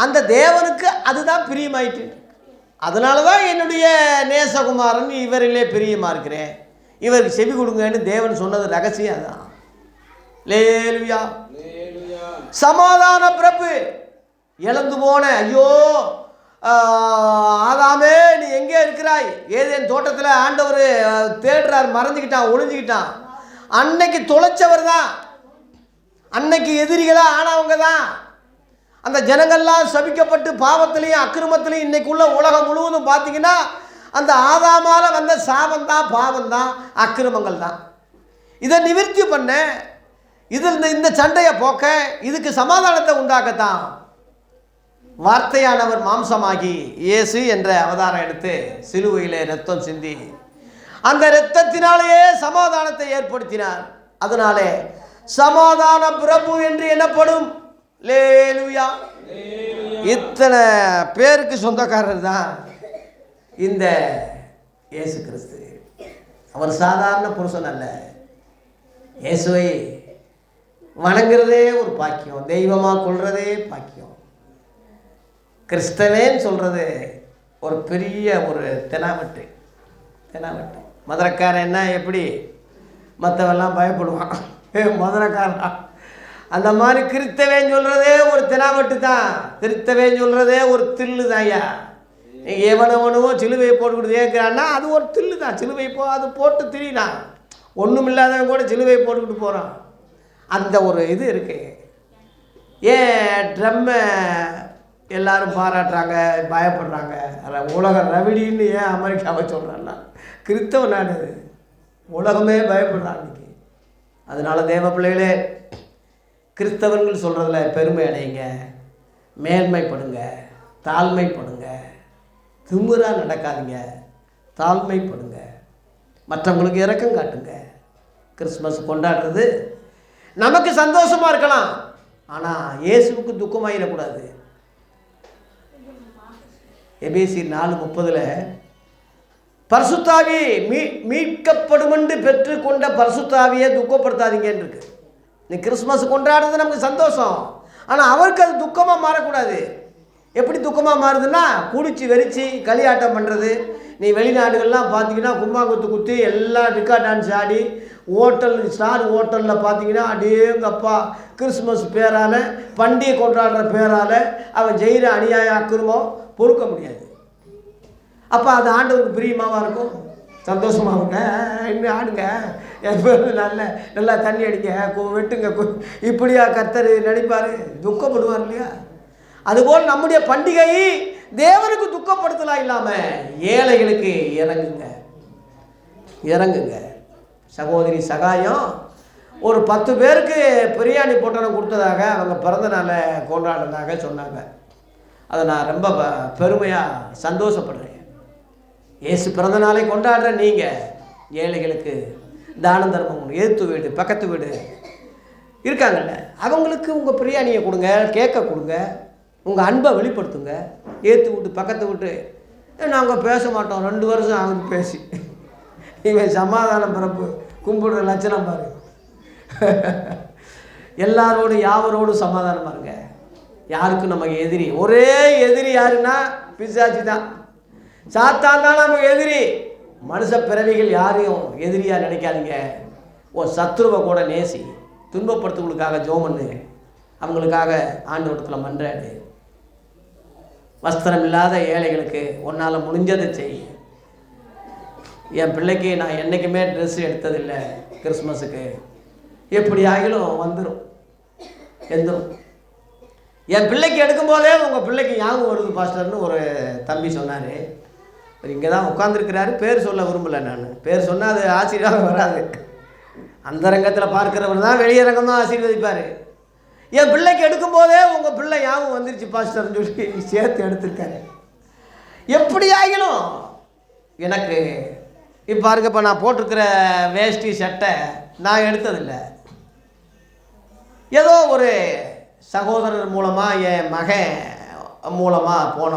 அந்த தேவனுக்கு அதுதான் பிரியமாயிட்டு. அதனால தான் என்னுடைய நேசகுமாரன் இவரிலே பிரியமாக இருக்கிறேன், இவருக்கு செவி கொடுங்கன்னு தேவன் சொன்னது ரகசியம் அதுதான். லேலுயா. சமாதான பிரபு இழந்து போன, ஐயோ ஆதாமே நீ எங்கே இருக்கிறாய்? ஏதேன் தோட்டத்தில் ஆண்டவர் தேடுறார், மறைஞ்சிக்கிட்டான், ஒளிஞ்சிக்கிட்டான். அன்னைக்கு தொலைச்சவர் தான், அன்னைக்கு எதிரிகளாக ஆனவங்க தான். அந்த ஜனங்கள்லாம் சபிக்கப்பட்டு பாவத்திலையும் அக்கிரமத்திலையும் இன்னைக்குள்ள உலகம் முழுவதும் பார்த்தீங்கன்னா அந்த ஆதாமால வந்த சாபம் தான், பாவம் தான், அக்கிரமங்கள் தான். இதை நிவர்த்தி பண்ண இதில் இந்த சண்டையை போக்க, இதுக்கு சமாதானத்தை உண்டாக்கத்தான் வார்த்தையானவர் மாம்சமாகி இயேசு என்ற அவதாரம் எடுத்து சிலுவையிலே இரத்தம் சிந்தி அந்த இரத்தத்தினாலேயே சமாதானத்தை ஏற்படுத்தினார். அதனாலே சமாதான பிரபு என்று எனப்படும். லேலுயா. இத்தனை பேருக்கு சொந்தக்காரர் தான் இந்த இயேசு கிறிஸ்து. அவர் சாதாரண புருஷன் அல்ல. இயேசுவை வணங்குறதே ஒரு பாக்கியம், தெய்வமாக கொள்றதே பாக்கியம். கிறிஸ்தவேன்னு சொல்கிறது ஒரு பெரிய ஒரு தெனாவட்டு. மதுரைக்காரன் என்ன எப்படி மற்றவெல்லாம் பயப்படுவான், மதுரைக்காரன் அந்த மாதிரி கிறிஸ்தவேன்னு சொல்கிறதே ஒரு தெனாவட்டு தான். கிறிஸ்தவேன்னு சொல்கிறதே ஒரு தில்லு தான். ஐயா நீங்கள் எவனவனுவோ சிலுவையை போட்டுக்கிட்டு கேட்குறான்னா அது ஒரு தில்லு தான். சிலுவை அது போட்டு திரியினான். ஒன்றும் இல்லாதவன் கூட சிலுவையை போட்டுக்கிட்டு போகிறான். அந்த ஒரு இது இருக்குது. ஏன் ட்ரம்மை எல்லாரும் பாராட்டுறாங்க, பயப்படுறாங்க. உலக ரவிடின்னு ஏன் அமெரிக்காவை சொல்கிறான்னா கிறிஸ்தவ நாடு, உலகமே பயப்படுறாங்க இன்னைக்கு. அதனால தேவ பிள்ளைகளே, கிறிஸ்தவர்கள் சொல்கிறதுல பெருமை அடையுங்க, மேன்மைப்படுங்க, தாழ்மைப்படுங்க, திமிராக நடக்காதீங்க, தாழ்மைப்படுங்க, மற்றவங்களுக்கு இரக்கம் காட்டுங்க. கிறிஸ்மஸ் கொண்டாடுறது நமக்கு சந்தோஷமாக இருக்கலாம், ஆனால் இயேசுவுக்கு துக்கமாயிடக்கூடாது. எபேசியர் 4:30 பரிசுத்தாவி மீட்கப்படும் என்று பெற்றுக்கொண்ட பரிசுத்தாவியை துக்கப்படுத்தாதீங்கன்னு இருக்கு. நீ கிறிஸ்மஸ் கொண்டாடுறது நமக்கு சந்தோஷம், ஆனால் அவருக்கு அது துக்கமாக மாறக்கூடாது. எப்படி துக்கமாக மாறுதுன்னா, குடிச்சு வெறிச்சு களியாட்டம் பண்ணுறது. நீ வெளிநாடுகள்லாம் பார்த்தீங்கன்னா கும்பாங்குத்து குத்தி எல்லாம் டிக்கா டான்ஸ் ஆடி, ஹோட்டல் ஸ்டார் ஹோட்டலில் பார்த்தீங்கன்னா அடேங்கப்பா கிறிஸ்மஸ் பேரால், பண்டிகை கொண்டாடுற பேரால் அவன் செய்கிற அநியாய அக்கிரமம் பொறுக்க முடியாது. அப்போ அது ஆண்டவருக்கு பிரியமாவாக இருக்கும், சந்தோஷமாகுங்க. இன்னும் ஆடுங்க, எப்போது நல்லா தண்ணி அடிங்க, வெட்டுங்க, இப்படியா கர்த்தர் நினைப்பார், துக்கப்படுவார் இல்லையா? அதுபோல் நம்முடைய பண்டிகை தேவனுக்கு துக்கப்படுத்தலாம் இல்லாமல் ஏழைகளுக்கு இறங்குங்க. சகோதரி சகாயம் ஒரு 10 பேருக்கு பிரியாணி பொட்டணம் கொடுத்ததாக அவங்க பிறந்த நாளை கொண்டாடுறதாக சொன்னாங்க. அதை நான் ரொம்ப பெருமையாக சந்தோஷப்படுறேன். இயேசு பிறந்த நாளை கொண்டாடுற நீங்கள் ஏழைகளுக்கு தானம் தர்மம், எதிர்த்து வீடு பக்கத்து வீடு இருக்காங்கல்ல, அவங்களுக்கு உங்கள் பிரியாணியை கொடுங்க, கேக்கை கொடுங்க, உங்கள் அன்பை வெளிப்படுத்துங்க. ஏற்று விட்டு பக்கத்து விட்டு நாங்கள் பேச மாட்டோம், 2 வருஷம் ஆகுது பேசி, இவன் சமாதானம் பிறப்பு கும்பிடுற லட்சணம் பாரு. எல்லாரோடு யாவரோடும் சமாதானமாக இருங்க. யாருக்கும் நமக்கு எதிரி, ஒரே எதிரி யாருன்னா பிசாசு தான், சாத்தான் தான் நமக்கு எதிரி. மனுஷ பிறவிகள் யாரையும் எதிரியாக நினைக்காதீங்க. சத்துருவை கூட நேசி, துன்பப்படுத்துவங்களுக்காக ஜெபம் பண்ணு, அவங்களுக்காக ஆண்டவரிடத்தில் மன்றாடு. வஸ்திரம் இல்லாத ஏழைகளுக்கு உன்னால் முடிஞ்சதை செய். என் பிள்ளைக்கு நான் என்றைக்குமே ட்ரெஸ் எடுத்ததில்லை, கிறிஸ்மஸுக்கு எப்படி ஆகிலும் வந்துடும், எந்திரும். என் பிள்ளைக்கு எடுக்கும்போதே உங்கள் பிள்ளைக்கு ஞாபகம் வருது பாஸ்டர்னு ஒரு தம்பி சொன்னார். இங்கே தான் உட்காந்துருக்கிறாரு, பேர் சொல்ல விரும்பலை. நான் பேர் சொன்னால் அது ஆசீர்வாதம் வராது. அந்த ரங்கத்தில் பார்க்குறவர் தான் வெளியரங்கம் தான் ஆசீர்வதிப்பார். என் பிள்ளைக்கு எடுக்கும்போதே உங்கள் பிள்ளை ஞாபகம் வந்துருச்சு பாஸ்டர்னு சொல்லி சேர்த்து எடுத்திருக்காரு. எப்படி ஆகிலும் எனக்கு இப்போ பாருங்கப்போ, நான் போட்டிருக்கிற வேஷ்டி சட்டை நான் எடுத்ததில்லை. ஏதோ ஒரு சகோதரர் மூலமாக, என் மகன் மூலமாக போன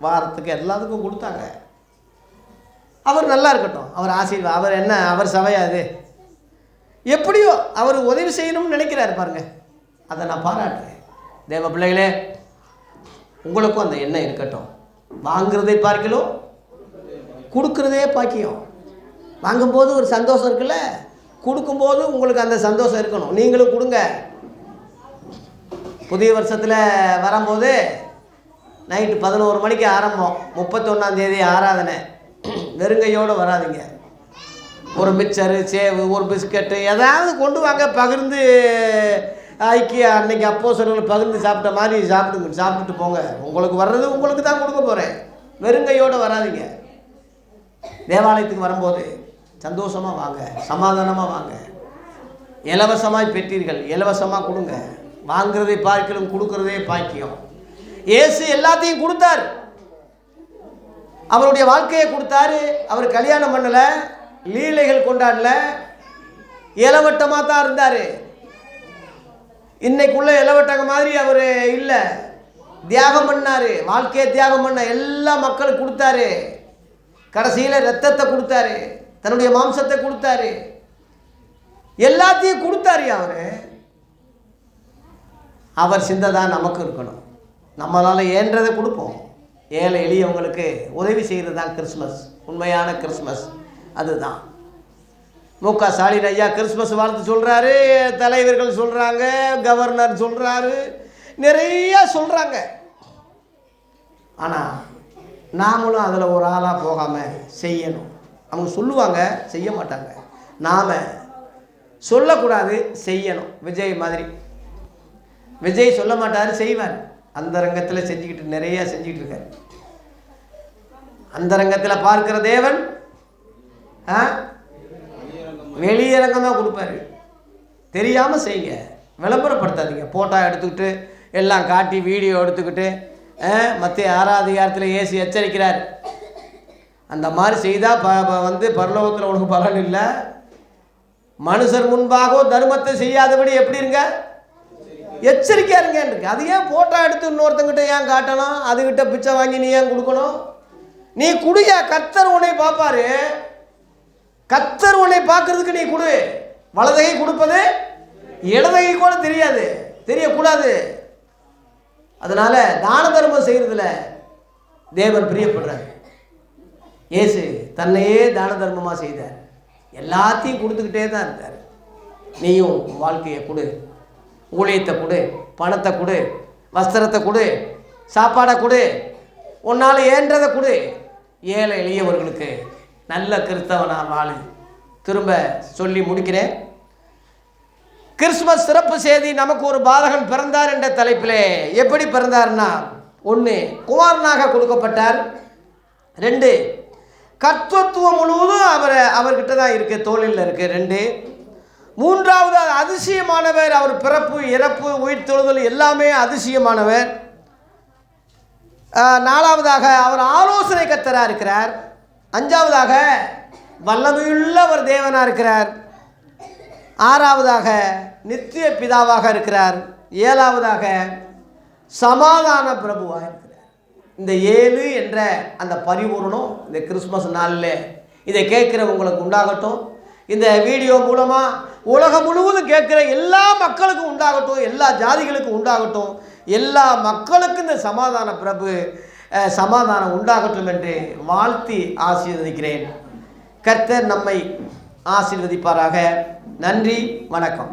வாரத்துக்கு எல்லாத்துக்கும் கொடுத்தாங்க. அவர் நல்லா இருக்கட்டும், அவர் ஆசீர்வாதம், அவர் என்ன, அவர் சபையாது, எப்படியோ அவர் உதவி செய்யணும்னு நினைக்கிறார் பாருங்க, அதை நான் பாராட்டுறேன். தேவ பிள்ளைகளே, உங்களுக்கும் அந்த எண்ணம் இருக்கட்டும். வாங்குறதை பார்க்கலாம், கொடுக்குறதே பாக்கியம். வாங்கும்போது ஒரு சந்தோஷம் இருக்குல்ல, கொடுக்கும்போது உங்களுக்கு அந்த சந்தோஷம் இருக்கணும். நீங்களும் கொடுங்க. புதிய வருஷத்தில் வரும்போது நைட்டு 11 மணிக்கு ஆரம்பம், 31ஆம் தேதி ஆராதனை. வெறுங்கையோடு வராதிங்க. ஒரு மிக்சரு, சேவு, ஒரு பிஸ்கட்டு ஏதாவது கொண்டு வாங்க. பகிர்ந்து ஐக்கிய அன்னைக்கு அப்போஸ்தலர்கள் பகிர்ந்து சாப்பிட்ட மாதிரி சாப்பிட்டுட்டு போங்க. உங்களுக்கு வர்றது உங்களுக்கு தான் கொடுக்க போகிறேன். வெறுங்கையோடு வராதிங்க. தேவாலயத்துக்கு வரும்போது சந்தோஷமாக வாங்க, சமாதானமாக வாங்க. இலவசமாய் பெற்றீர்கள், இலவசமாக கொடுங்க. வாங்கிறதை பார்க்கலும் கொடுக்கறதே பாக்கியம். இயேசு எல்லாத்தையும் கொடுத்தார். அவருடைய வாழ்க்கையை கொடுத்தாரு. அவர் கல்யாணம் பண்ணல, லீலைகள் கொண்டாடல, இளவட்டமாக தான் இருந்தார். இன்னைக்குள்ள இளவட்டங்க மாதிரி அவர் இல்லை. தியாகம் பண்ணார், வாழ்க்கையை தியாகம் பண்ண எல்லா மக்களுக்கு கொடுத்தாரு. கடைசியில் ரத்தத்தை கொடுத்தாரு, தன்னுடைய மாம்சத்தை கொடுத்தாரு, எல்லாத்தையும் கொடுத்தாரு. அவர் சிந்தை தான் நமக்கு இருக்கணும். நம்மளால் ஏன்றதை கொடுப்போம். ஏழை எளியவங்களுக்கு உதவி செய்கிறது தான் கிறிஸ்மஸ். உண்மையான கிறிஸ்மஸ் அதுதான். மு.க. ஸ்டாலின் ஐயா கிறிஸ்மஸ் வாழ்த்து சொல்கிறாரு, தலைவர்கள் சொல்கிறாங்க, கவர்னர் சொல்கிறாரு, நிறையா சொல்கிறாங்க. ஆனால் நாமளும் அதில் ஒரு ஆளாக போகாமல் செய்யணும். அவங்க சொல்லுவாங்க, செய்ய மாட்டாங்க. நாம் சொல்லக்கூடாது, செய்யணும். விஜய் மாதிரி. விஜய் சொல்ல மாட்டார், செய்வார். அந்த ரங்கத்தில் செஞ்சுக்கிட்டு நிறையா செஞ்சுக்கிட்டு இருக்கார். அந்த ரங்கத்தில் பார்க்கிற தேவன் வெளியரங்கமாக கொடுப்பாரு. தெரியாமல் செய்யுங்க, விளம்பரப்படுத்தாதீங்க. ஃபோட்டோ எடுத்துக்கிட்டு எல்லாம் காட்டி வீடியோ எடுத்துக்கிட்டு மத்திய 6ஆம் அதிகாரத்தில் இயேசு எச்சரிக்கிறார். அந்த மாதிரி செய்தால் பரலோகத்தில் உனக்கு பலன் இல்லை. மனுஷர் முன்பாக தர்மத்தை செய்யாதபடி எப்படி இருங்க, எச்சரிக்கையாக இருங்கன்னு இருக்கு. அது ஏன் ஃபோட்டோ எடுத்து இன்னொருத்தங்கிட்ட ஏன் காட்டணும்? அதுகிட்ட பிச்சை வாங்கி நீ ஏன் கொடுக்கணும்? நீ குடியா, கர்த்தர் உன்னை பார்ப்பாரு. கர்த்தர் உன்னை பார்க்கறதுக்கு நீ கொடு. வலதகை கொடுப்பது இடதகை கூட தெரியாது, தெரியக்கூடாது. அதனால தான தர்மம் செய்யறதுல தேவன் பிரியப்படுறார். இயேசு தன்னையே தான தர்மமாக செய்தார். எல்லாத்தையும் கொடுத்துக்கிட்டே தான் இருந்தார். நீயும் வாழ்க்கையை கொடு, ஊழியத்தை கொடு, பணத்தை கொடு, வஸ்திரத்தை கொடு, சாப்பாடை கொடு, உன்னால் ஏன்றதை கொடு. ஏழை எளியவர்களுக்கு நல்ல கிறிஸ்தவனாக வாழு. திரும்ப சொல்லி முடிக்கிறேன். கிறிஸ்துமஸ் சிறப்பு செய்தி. நமக்கு ஒரு பாலகன் பிறந்தார் என்ற தலைப்பிலே எப்படி பிறந்தார்னா, 1 குமாரனாக கொடுக்கப்பட்டார். 2 கர்த்தத்துவம் முழுவதும் அவர்கிட்ட தான் இருக்குது, தோளில் இருக்குது. 2 3வது அதிசயமானவர். அவர் பிறப்பு, இறப்பு, உயிர் தொழுதல் எல்லாமே அதிசயமானவர். 4வதாக அவர் ஆலோசனை கர்த்தராக இருக்கிறார். 5வதாக வல்லமையுள்ள ஒரு தேவனாக இருக்கிறார். 6வதாக நித்திய பிதாவாக இருக்கிறார். 7வதாக சமாதான பிரபுவாக இருக்கிறார். இந்த 7 என்ற அந்த பரிபூரணம் இந்த கிறிஸ்மஸ் நாளில் இதை கேட்குறவங்களுக்கு உண்டாகட்டும். இந்த வீடியோ மூலமாக உலகம் முழுவதும் கேட்குற எல்லா மக்களுக்கும் உண்டாகட்டும், எல்லா ஜாதிகளுக்கும் உண்டாகட்டும், எல்லா மக்களுக்கும் இந்த சமாதான பிரபு சமாதானம் உண்டாகட்டும் என்று வாழ்த்தி ஆசீர்வதிக்கிறேன். கர்த்தர் நம்மை ஆசீர்வதிப்பாராக. நன்றி, வணக்கம்.